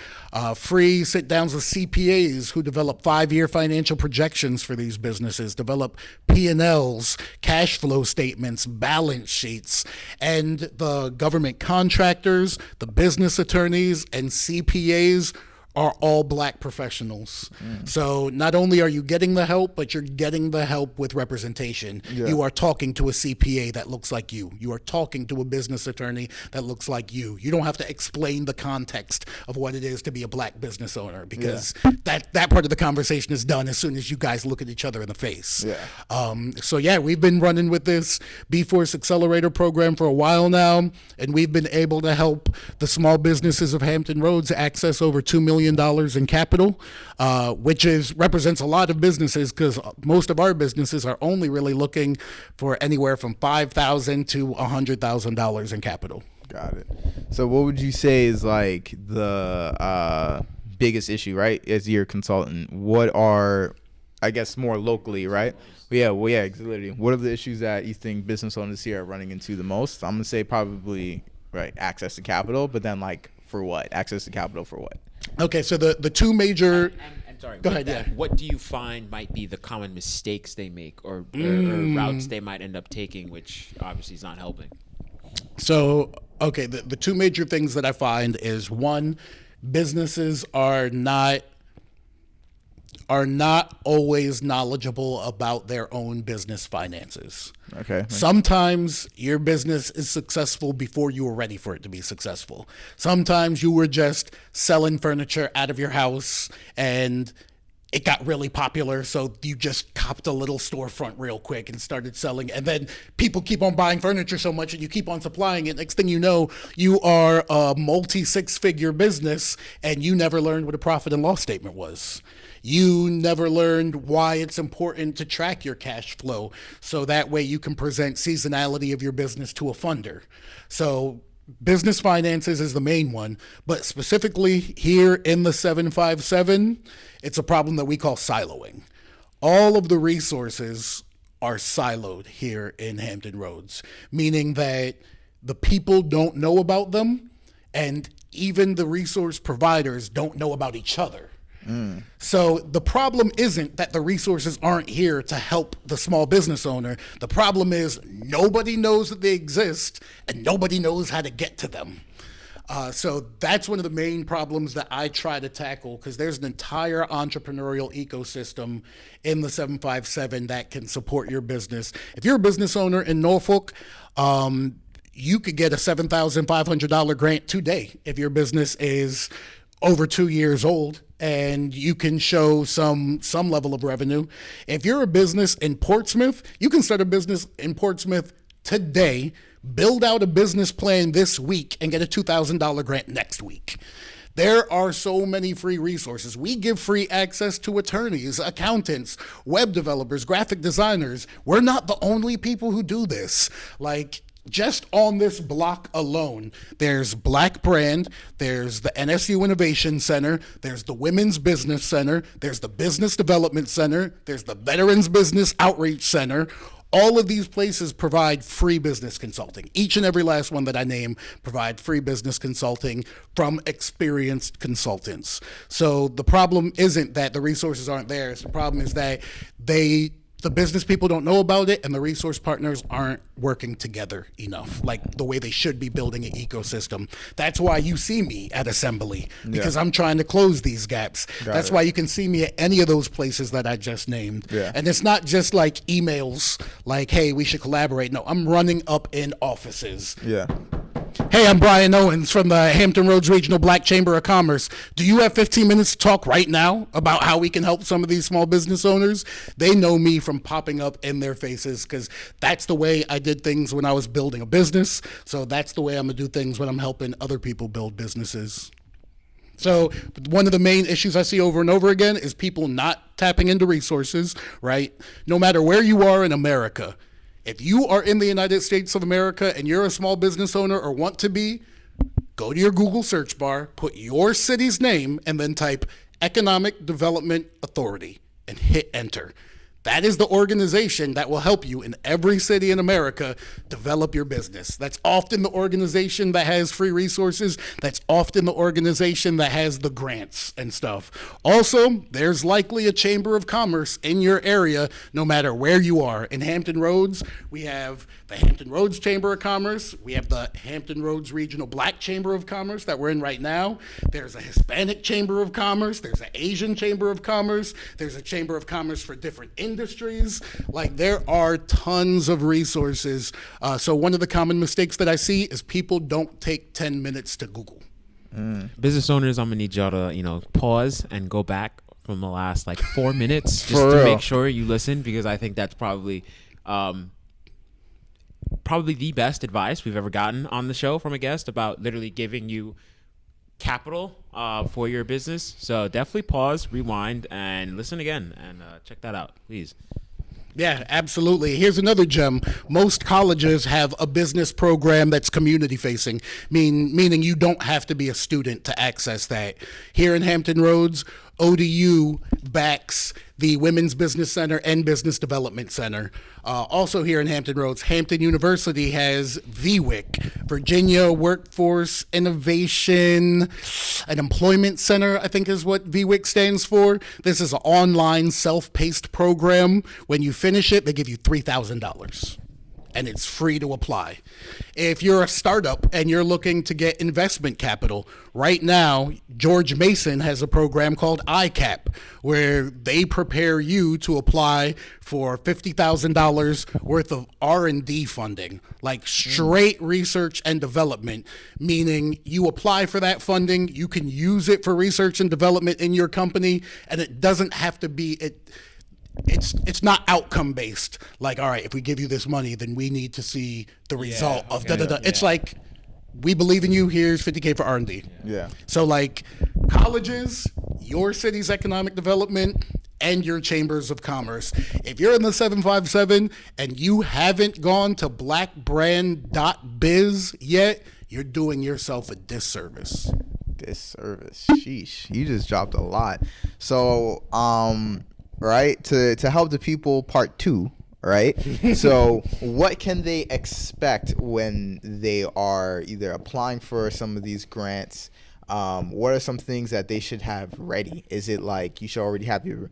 Speaker 1: free sit-downs with CPAs who develop 5-year financial projections for these businesses, develop P&Ls, cash flow statements, balance sheets, and the government contractors, the business attorneys, and CPAs are all Black professionals. So not only are you getting the help, but you're getting the help with representation. Yeah. You are talking to a CPA that looks like you. You are talking to a business attorney that looks like you. You don't have to explain the context of what it is to be a Black business owner, because that part of the conversation is done as soon as you guys look at each other in the face. We've been running with this B-Force Accelerator program for a while now, and we've been able to help the small businesses of Hampton Roads access over $2 million in capital, which represents a lot of businesses, because most of our businesses are only really looking for anywhere from $5,000 to $100,000 in capital.
Speaker 2: Got it. So what would you say is like the biggest issue, right, as your consultant? What are, I guess, more locally, right? Exactly. What are the issues that you think business owners here are running into the most? I'm gonna say probably access to capital, but then for what? Access to capital for what?
Speaker 1: Okay, so the two major.
Speaker 3: And sorry,
Speaker 1: go ahead.
Speaker 3: What do you find might be the common mistakes they make, or routes they might end up taking, which obviously is not helping?
Speaker 1: So, okay, the two major things that I find is, one, businesses are not always knowledgeable about their own business finances.
Speaker 2: Okay.
Speaker 1: Sometimes your business is successful before you were ready for it to be successful. Sometimes you were just selling furniture out of your house and it got really popular, so you just copped a little storefront real quick and started selling. And then people keep on buying furniture so much and you keep on supplying it. Next thing you know, you are a multi-six-figure business and you never learned what a profit and loss statement was. You never learned why it's important to track your cash flow, so that way you can present seasonality of your business to a funder. So business finances is the main one, but specifically here in the 757, it's a problem that we call siloing. All of the resources are siloed here in Hampton Roads, meaning that the people don't know about them, and even the resource providers don't know about each other. So the problem isn't that the resources aren't here to help the small business owner. The problem is nobody knows that they exist and nobody knows how to get to them. So that's one of the main problems that I try to tackle, because there's an entire entrepreneurial ecosystem in the 757 that can support your business. If you're a business owner in Norfolk, you could get a $7,500 grant today if your business is over 2 years old and you can show some level of revenue. If you're a business in Portsmouth, you can start a business in Portsmouth today, build out a business plan this week, and get a $2,000 grant next week. There are so many free resources. We give free access to attorneys, accountants, web developers, graphic designers. We're not the only people who do this. Like, just on this block alone, there's Black Brand, there's the NSU Innovation Center, there's the Women's Business Center, there's the Business Development Center, there's the Veterans Business Outreach Center. All of these places provide free business consulting. Each and every last one that I name provide free business consulting from experienced consultants. So the problem isn't that the resources aren't there. The problem is that the business people don't know about it, and the resource partners aren't working together enough, like the way they should be building an ecosystem. That's why you see me at Assembly, because I'm trying to close these gaps. That's why you can see me at any of those places that I just named. And it's not just like emails like, hey, we should collaborate. No, I'm running up in offices. Hey, I'm Brian Owens from the Hampton Roads Regional Black Chamber of Commerce. Do you have 15 minutes to talk right now about how we can help some of these small business owners? They know me from popping up in their faces, because that's the way I did things when I was building a business. So that's the way I'm going to do things when I'm helping other people build businesses. So one of the main issues I see over and over again is people not tapping into resources, right? No matter where you are in America. If you are in the United States of America and you're a small business owner or want to be, go to your Google search bar, put your city's name, and then type Economic Development Authority and hit enter. That is the organization that will help you in every city in America develop your business. That's often the organization that has free resources. That's often the organization that has the grants and stuff. Also, there's likely a Chamber of Commerce in your area, no matter where you are. In Hampton Roads, we have the Hampton Roads Chamber of Commerce. We have the Hampton Roads Regional Black Chamber of Commerce that we're in right now. There's a Hispanic Chamber of Commerce. There's an Asian Chamber of Commerce. There's a Chamber of Commerce for different industries. Like, there are tons of resources. So one of the common mistakes that I see is people don't take 10 minutes to Google.
Speaker 3: Business owners, I'm gonna need y'all to pause and go back from the last 4 minutes just to make sure you listen, because I think that's probably the best advice we've ever gotten on the show from a guest about literally giving you capital for your business. So definitely pause, rewind, and listen again, and check that out, please.
Speaker 1: Yeah, absolutely. Here's another gem. Most colleges have a business program that's community facing, meaning you don't have to be a student to access that. Here in Hampton Roads, ODU backs the Women's Business Center and Business Development Center. Also here in Hampton Roads, Hampton University has VWIC, Virginia Workforce Innovation and Employment Center, I think is what VWIC stands for. This is an online self-paced program. When you finish it, they give you $3,000. and it's free to apply. If you're a startup and you're looking to get investment capital, right now, George Mason has a program called ICAP, where they prepare you to apply for $50,000 worth of R&D funding, like straight research and development, meaning you apply for that funding, you can use it for research and development in your company, and it doesn't have to be it's not outcome based. Like, all right, if we give you this money, then we need to see the result of da da da. It's like, we believe in you. Here's $50K for R&D.
Speaker 2: Yeah.
Speaker 1: So like colleges, your city's economic development, and your chambers of commerce. If you're in the 757 and you haven't gone to blackbrand.biz yet, you're doing yourself a disservice.
Speaker 2: Disservice. Sheesh. You just dropped a lot. So, right, to help the people, part 2, right? So what can they expect when they are either applying for some of these grants? What are some things that they should have ready? Is it like should you already have your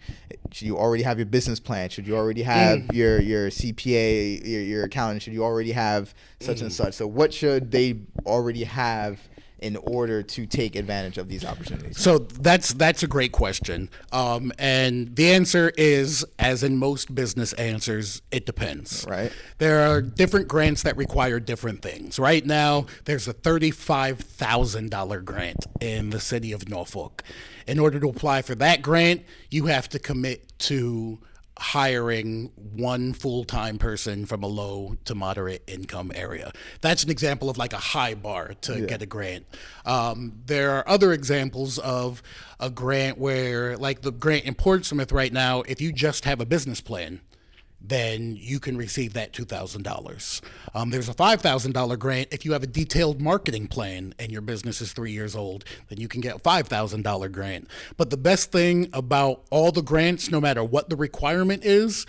Speaker 2: business plan? Should you already have your CPA, your accountant? Should you already have such and such? So what should they already have in order to take advantage of these opportunities?
Speaker 1: So that's a great question. And the answer is, as in most business answers, it depends.
Speaker 2: Right.
Speaker 1: There are different grants that require different things. Right now, there's a $35,000 grant in the city of Norfolk. In order to apply for that grant, you have to commit to hiring one full-time person from a low to moderate income area. That's an example of like a high bar to get a grant. There are other examples of a grant where, like the grant in Portsmouth right now, if you just have a business plan, then you can receive that $2,000. There's a $5,000 grant if you have a detailed marketing plan and your business is 3 years old, then you can get a $5,000 grant. But the best thing about all the grants, no matter what the requirement is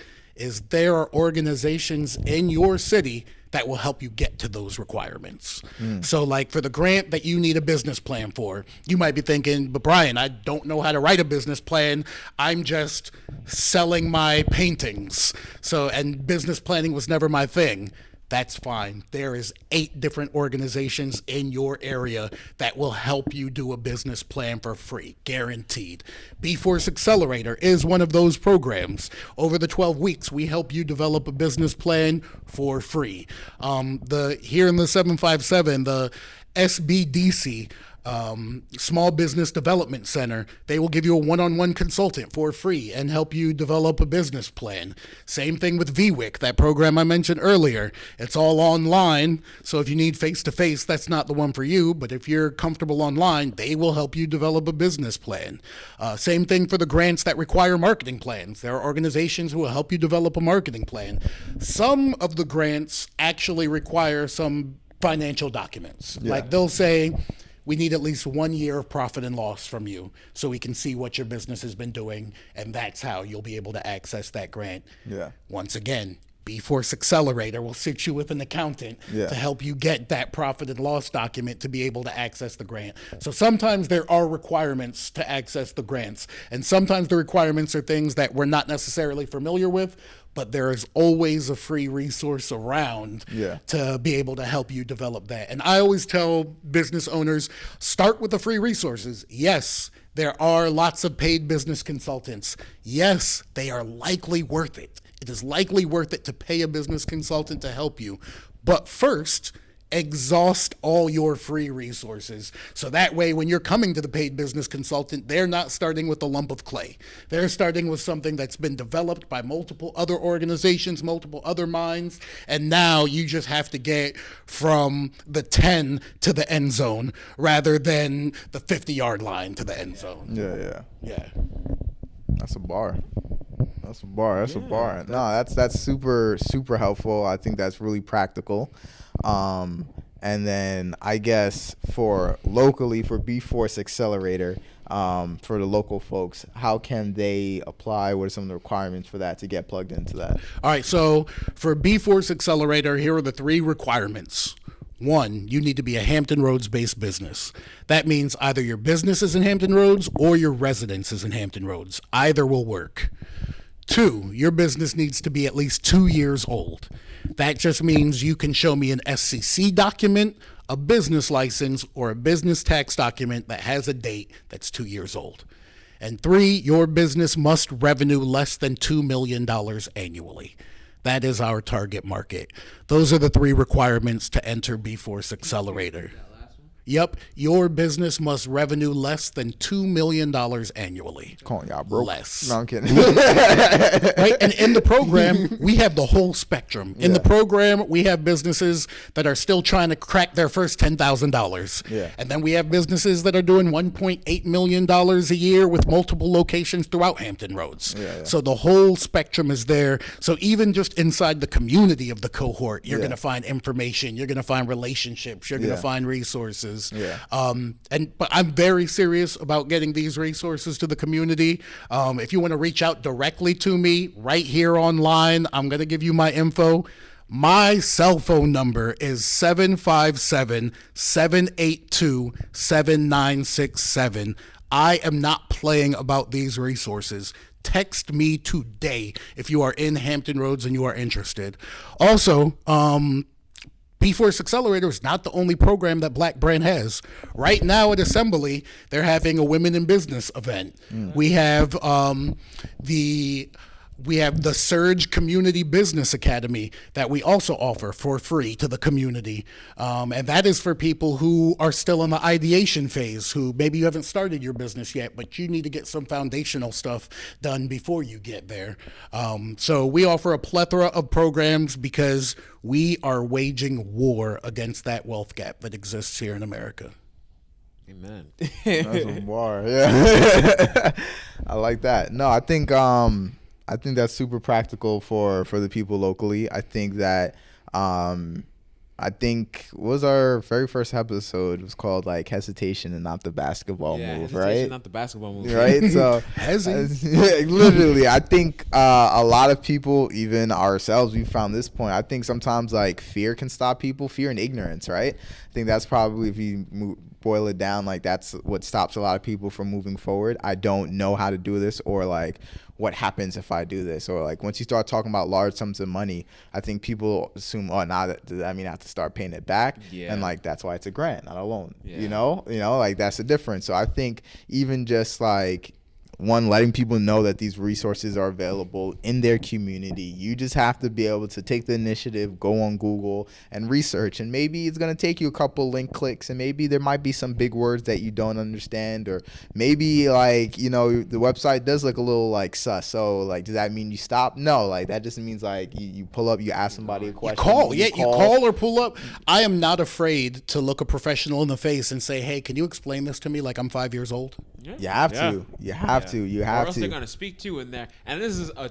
Speaker 1: there are organizations in your city that will help you get to those requirements. So like for the grant that you need a business plan for, you might be thinking, but Brian, I don't know how to write a business plan. I'm just selling my paintings. And business planning was never my thing. That's fine. There is 8 different organizations in your area that will help you do a business plan for free, guaranteed. B-Force Accelerator is one of those programs. Over the 12 weeks, we help you develop a business plan for free. Here in the 757, the SBDC, Small Business Development Center, they will give you a one-on-one consultant for free and help you develop a business plan. Same thing with VWIC, that program I mentioned earlier. It's all online, so if you need face-to-face, that's not the one for you, but if you're comfortable online, they will help you develop a business plan. Same thing for the grants that require marketing plans. There are organizations who will help you develop a marketing plan. Some of the grants actually require some financial documents. Like they'll say, we need at least 1 year of profit and loss from you so we can see what your business has been doing, and that's how you'll be able to access that grant. Once again, B-Force Accelerator will sit you with an accountant to help you get that profit and loss document to be able to access the grant. So sometimes there are requirements to access the grants, and sometimes the requirements are things that we're not necessarily familiar with, but there is always a free resource around to be able to help you develop that. And I always tell business owners, start with the free resources. Yes, there are lots of paid business consultants. Yes, they are likely worth it. It is likely worth it to pay a business consultant to help you. But first, exhaust all your free resources. So that way, when you're coming to the paid business consultant, they're not starting with a lump of clay. They're starting with something that's been developed by multiple other organizations, multiple other minds, and now you just have to get from the 10 to the end zone rather than the 50-yard line to the end zone. Yeah.
Speaker 2: That's a bar. That's a bar. No, that's super, super helpful. I think that's really practical. And then I guess for locally, for B-Force Accelerator, for the local folks, how can they apply? What are some of the requirements for that to get plugged into that?
Speaker 1: All right, so for B-Force Accelerator, here are the 3 requirements. 1, you need to be a Hampton Roads-based business. That means either your business is in Hampton Roads or your residence is in Hampton Roads. Either will work. 2, your business needs to be at least 2 years old. That just means you can show me an SCC document, a business license, or a business tax document that has a date that's 2 years old. And 3, your business must revenue less than $2 million annually. That is our target market. Those are the 3 requirements to enter B-Force Accelerator. Yep, your business must revenue less than $2 million annually.
Speaker 2: Calling y'all broke.
Speaker 1: Less.
Speaker 2: No, I'm kidding.
Speaker 1: Right? And in the program, we have the whole spectrum. In the program, we have businesses that are still trying to crack their first $10,000.
Speaker 2: Yeah.
Speaker 1: And then we have businesses that are doing $1.8 million a year with multiple locations throughout Hampton Roads. So the whole spectrum is there. So even just inside the community of the cohort, you're going to find information, you're going to find relationships, you're going to find resources. But I'm very serious about getting these resources to the community. If you want to reach out directly to me right here online, I'm going to give you my info. My cell phone number is 757-782-7967. I am not playing about these resources. Text me today if you are in Hampton Roads and you are interested. Also, B-Force Accelerator is not the only program that Black Brand has. Right now at Assembly, they're having a Women in Business event. We have the Surge Community Business Academy that we also offer for free to the community. And that is for people who are still in the ideation phase, who maybe you haven't started your business yet, but you need to get some foundational stuff done before you get there. So we offer a plethora of programs because we are waging war against that wealth gap that exists here in America.
Speaker 3: Amen.
Speaker 2: That's a bar. Yeah. I like that. No, I think that's super practical for the people locally. I think that what was our very first episode? It was called like Hesitation and Not the Basketball Move, right?
Speaker 3: Not the basketball move,
Speaker 2: right? So literally, I think a lot of people, even ourselves, we found this point. I think sometimes like fear can stop people, fear and ignorance, right? I think that's probably, if you boil it down, like that's what stops a lot of people from moving forward. I don't know how to do this, or like what happens if I do this, or like once you start talking about large sums of money, I think people assume, oh, now does that mean I have to start paying it back? And like that's why it's a grant, not a loan. You know, like that's the difference. So I think even just like letting people know that these resources are available in their community. You just have to be able to take the initiative, go on Google and research, and maybe it's going to take you a couple link clicks, and maybe there might be some big words that you don't understand, or maybe like, the website does look a little like sus. So like, does that mean you stop? No, like that just means like you pull up, you ask somebody a question.
Speaker 1: You call or pull up. I am not afraid to look a professional in the face and say, hey, can you explain this to me like I'm 5 years old?
Speaker 2: You have to. You have to.
Speaker 3: Or else they're gonna speak to you in there, and this is a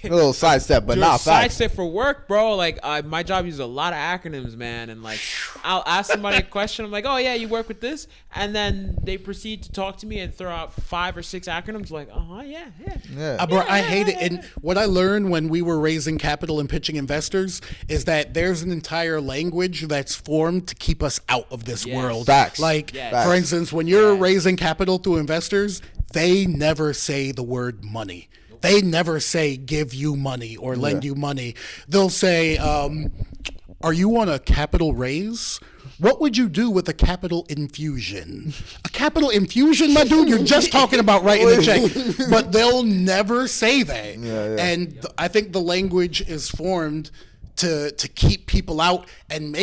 Speaker 2: little sidestep, but not
Speaker 3: sidestep for work, bro. Like my job uses a lot of acronyms, man, and like I'll ask somebody a question. I'm like, oh yeah, you work with this, and then they proceed to talk to me and throw out 5 or 6 acronyms. Like,
Speaker 1: bro, I hate it. And what I learned when we were raising capital and pitching investors is that there's an entire language that's formed to keep us out of this world.
Speaker 2: Facts.
Speaker 1: Like, for instance, when you're raising capital through investors, they never say the word money. They never say give you money or lend you money. They'll say, are you on a capital raise? What would you do with a capital infusion? A capital infusion, my dude? You're just talking about writing the check. But they'll never say that. And I think the language is formed to keep people out and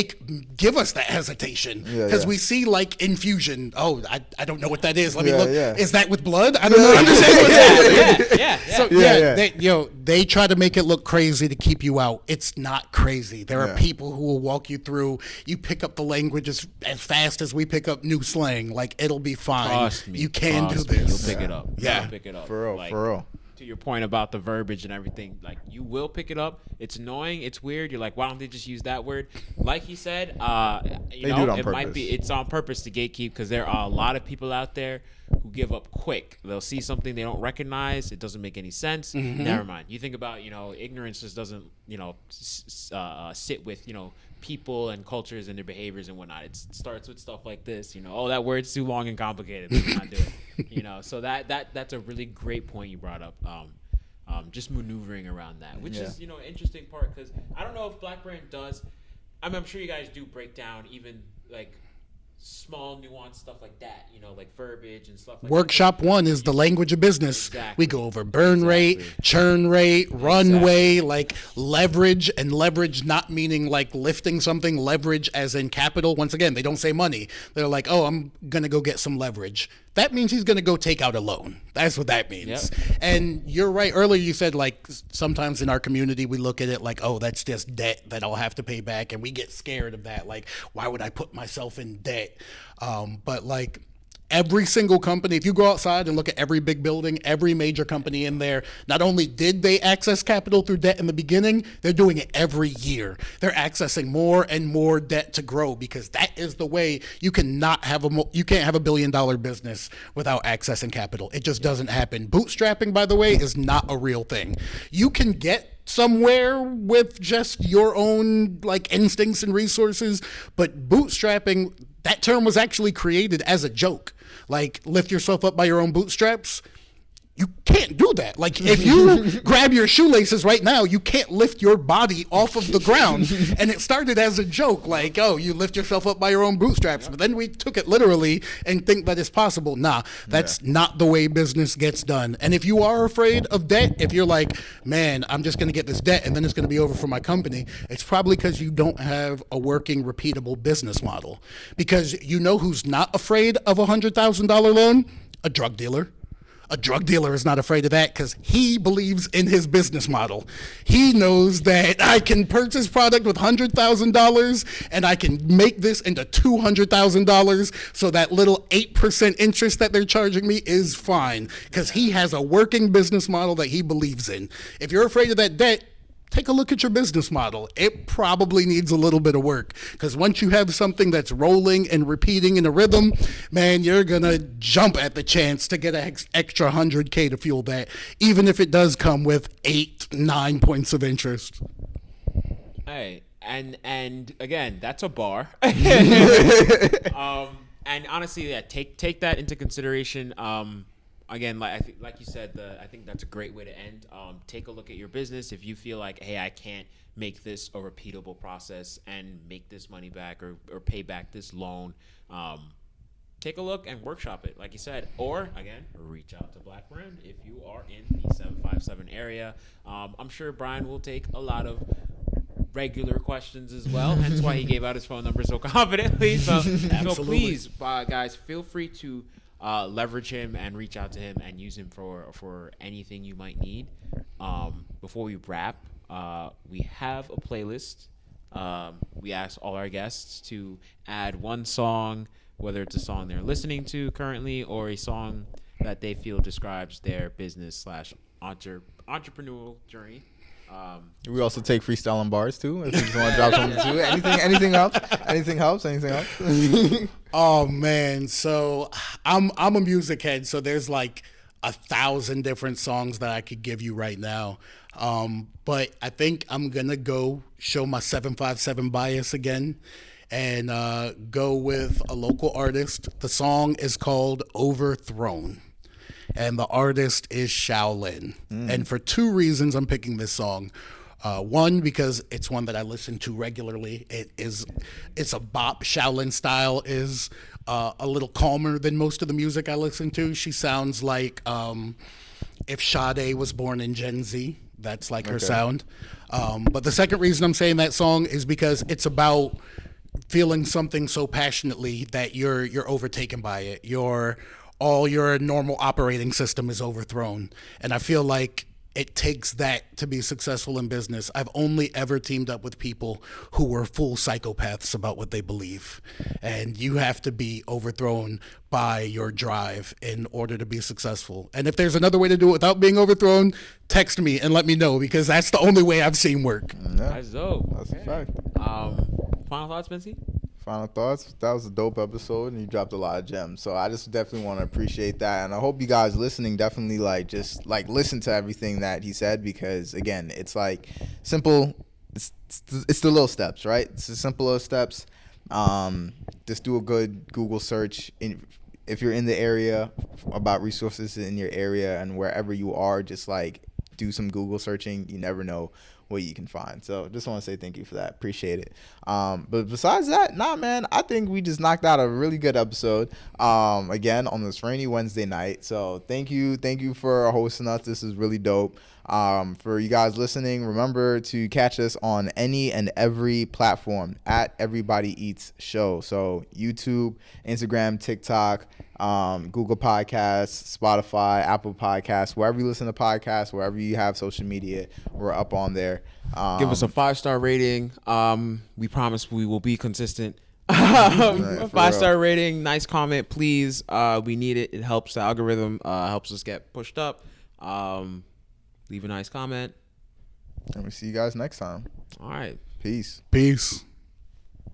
Speaker 1: give us that hesitation, because we see like infusion. Oh, I don't know what that is. Let me look. Is that with blood? I don't know. They try to make it look crazy to keep you out. It's not crazy. There are people who will walk you through. You pick up the language as fast as we pick up new slang. Like, it'll be fine.
Speaker 3: Trust me,
Speaker 1: you can do this.
Speaker 3: You'll pick it up.
Speaker 1: Yeah,
Speaker 3: you'll pick it up.
Speaker 2: For real.
Speaker 3: To your point about the verbiage and everything, like, you will pick it up. It's annoying. It's weird. You're like, why don't they just use that word? Like he said, it's on purpose to gatekeep, because there are a lot of people out there who give up quick. They'll see something they don't recognize. It doesn't make any sense. Never mind. You think about, ignorance just doesn't, sit with, people and cultures and their behaviors and whatnot. It starts with stuff like this, that word's too long and complicated. Let's not do it. So that's a really great point you brought up. just maneuvering around that, which
Speaker 2: Yeah.
Speaker 3: is an interesting part because I don't know if Black Brand does. I'm sure you guys do break down even like small nuanced stuff like that, like verbiage and stuff like
Speaker 1: Workshop one is the language of business.
Speaker 3: Exactly.
Speaker 1: We go over burn rate,
Speaker 3: Exactly.
Speaker 1: churn rate, runway, like leverage, and leverage not meaning like lifting something, leverage as in capital. Once again, they don't say money. They're like, oh, I'm going to go get some leverage. That means he's going to go take out a loan. That's what that means.
Speaker 3: Yep.
Speaker 1: And you're right. Earlier you said like sometimes in our community we look at it like, oh, that's just debt that I'll have to pay back. And we get scared of that. Like, why would I put myself in debt? But like every single company, if you go outside and look at every big building, every major company in there, not only did they access capital through debt in the beginning, they're doing it every year. They're accessing more and more debt to grow because that is the way you cannot have you can't have $1 billion business without accessing capital. It just doesn't happen. Bootstrapping, by the way, is not a real thing. You can get somewhere with just your own like instincts and resources, but bootstrapping, that term was actually created as a joke. Like, lift yourself up by your own bootstraps. You can't do that. Like, if you grab your shoelaces right now, you can't lift your body off of the ground. And it started as a joke, like, oh, you lift yourself up by your own bootstraps. But then we took it literally and think that it's possible. Nah, that's not the way business gets done. And if you are afraid of debt, if you're like, man, I'm just going to get this debt and then it's going to be over for my company, it's probably because you don't have a working, repeatable business model. Because you know who's not afraid of a $100,000 loan? A drug dealer. A drug dealer is not afraid of that because he believes in his business model. He knows that I can purchase product with $100,000 and I can make this into $200,000, so that little 8% interest that they're charging me is fine because he has a working business model that he believes in. If you're afraid of that debt, take a look at your business model. It probably needs a little bit of work because once you have something that's rolling and repeating in a rhythm, man, you're going to jump at the chance to get an extra 100K to fuel that, even if it does come with 8-9 points of interest.
Speaker 3: Hey, and again, that's a bar. And honestly, yeah, take that into consideration. Again, like you said, I think that's a great way to end. Take a look at your business. If you feel like, hey, I can't make this a repeatable process and make this money back or pay back this loan, take a look and workshop it, like you said. Or, again, reach out to Black Brand if you are in the 757 area. I'm sure Brian will take a lot of regular questions as well, hence why he gave out his phone number so confidently. So please, guys, feel free to leverage him and reach out to him and use him for anything you might need. Before we wrap, we have a playlist. We ask all our guests to add one song, whether it's a song they're listening to currently or a song that they feel describes their business / entrepreneurial journey.
Speaker 2: We also take freestyling bars too. If you just want to drop something too. Anything helps. Anything helps.
Speaker 1: Oh man, so I'm a music head, so there's like 1,000 different songs that I could give you right now. But I think I'm gonna go show my 757 bias again and go with a local artist. The song is called Overthrown, and the artist is Shaolin. And for two reasons I'm picking this song. One, because it's one that I listen to regularly. It's a bop. Shaolin style is a little calmer than most of the music I listen to. She sounds like if Sade was born in Gen Z. That's like her sound. But the second reason I'm saying that song is because it's about feeling something so passionately that you're overtaken by it. All your normal operating system is overthrown. And I feel like it takes that to be successful in business. I've only ever teamed up with people who were full psychopaths about what they believe. And you have to be overthrown by your drive in order to be successful. And if there's another way to do it without being overthrown, text me and let me know, because that's the only way I've seen work.
Speaker 2: Yeah,
Speaker 3: That's dope.
Speaker 2: that's a fact.
Speaker 3: Final thoughts, Benzie?
Speaker 2: Final thoughts. That was a dope episode, and you dropped a lot of gems. So I just definitely want to appreciate that, and I hope you guys listening definitely just listen to everything that he said, because again, it's like simple. It's the little steps, right? It's the simple little steps. Just do a good Google search if you're in the area about resources in your area and wherever you are. Just do some Google searching. You never know what you can find. So just want to say thank you for that. Appreciate it. But besides that, nah, man, I think we just knocked out a really good episode. Again, on this rainy Wednesday night. So thank you for hosting us. This is really dope. For you guys listening, remember to catch us on any and every platform at Everybody Eats Show. So YouTube, Instagram, TikTok, Google Podcasts, Spotify, Apple Podcasts, wherever you listen to podcasts, wherever you have social media, we're up on there.
Speaker 3: Give us a 5-star rating. We promise we will be consistent.
Speaker 2: Right,
Speaker 3: 5-star rating, nice comment, please. We need it. It helps the algorithm, helps us get pushed up. Leave a nice comment.
Speaker 2: And we'll see you guys next time.
Speaker 3: All right.
Speaker 2: Peace.
Speaker 1: Peace.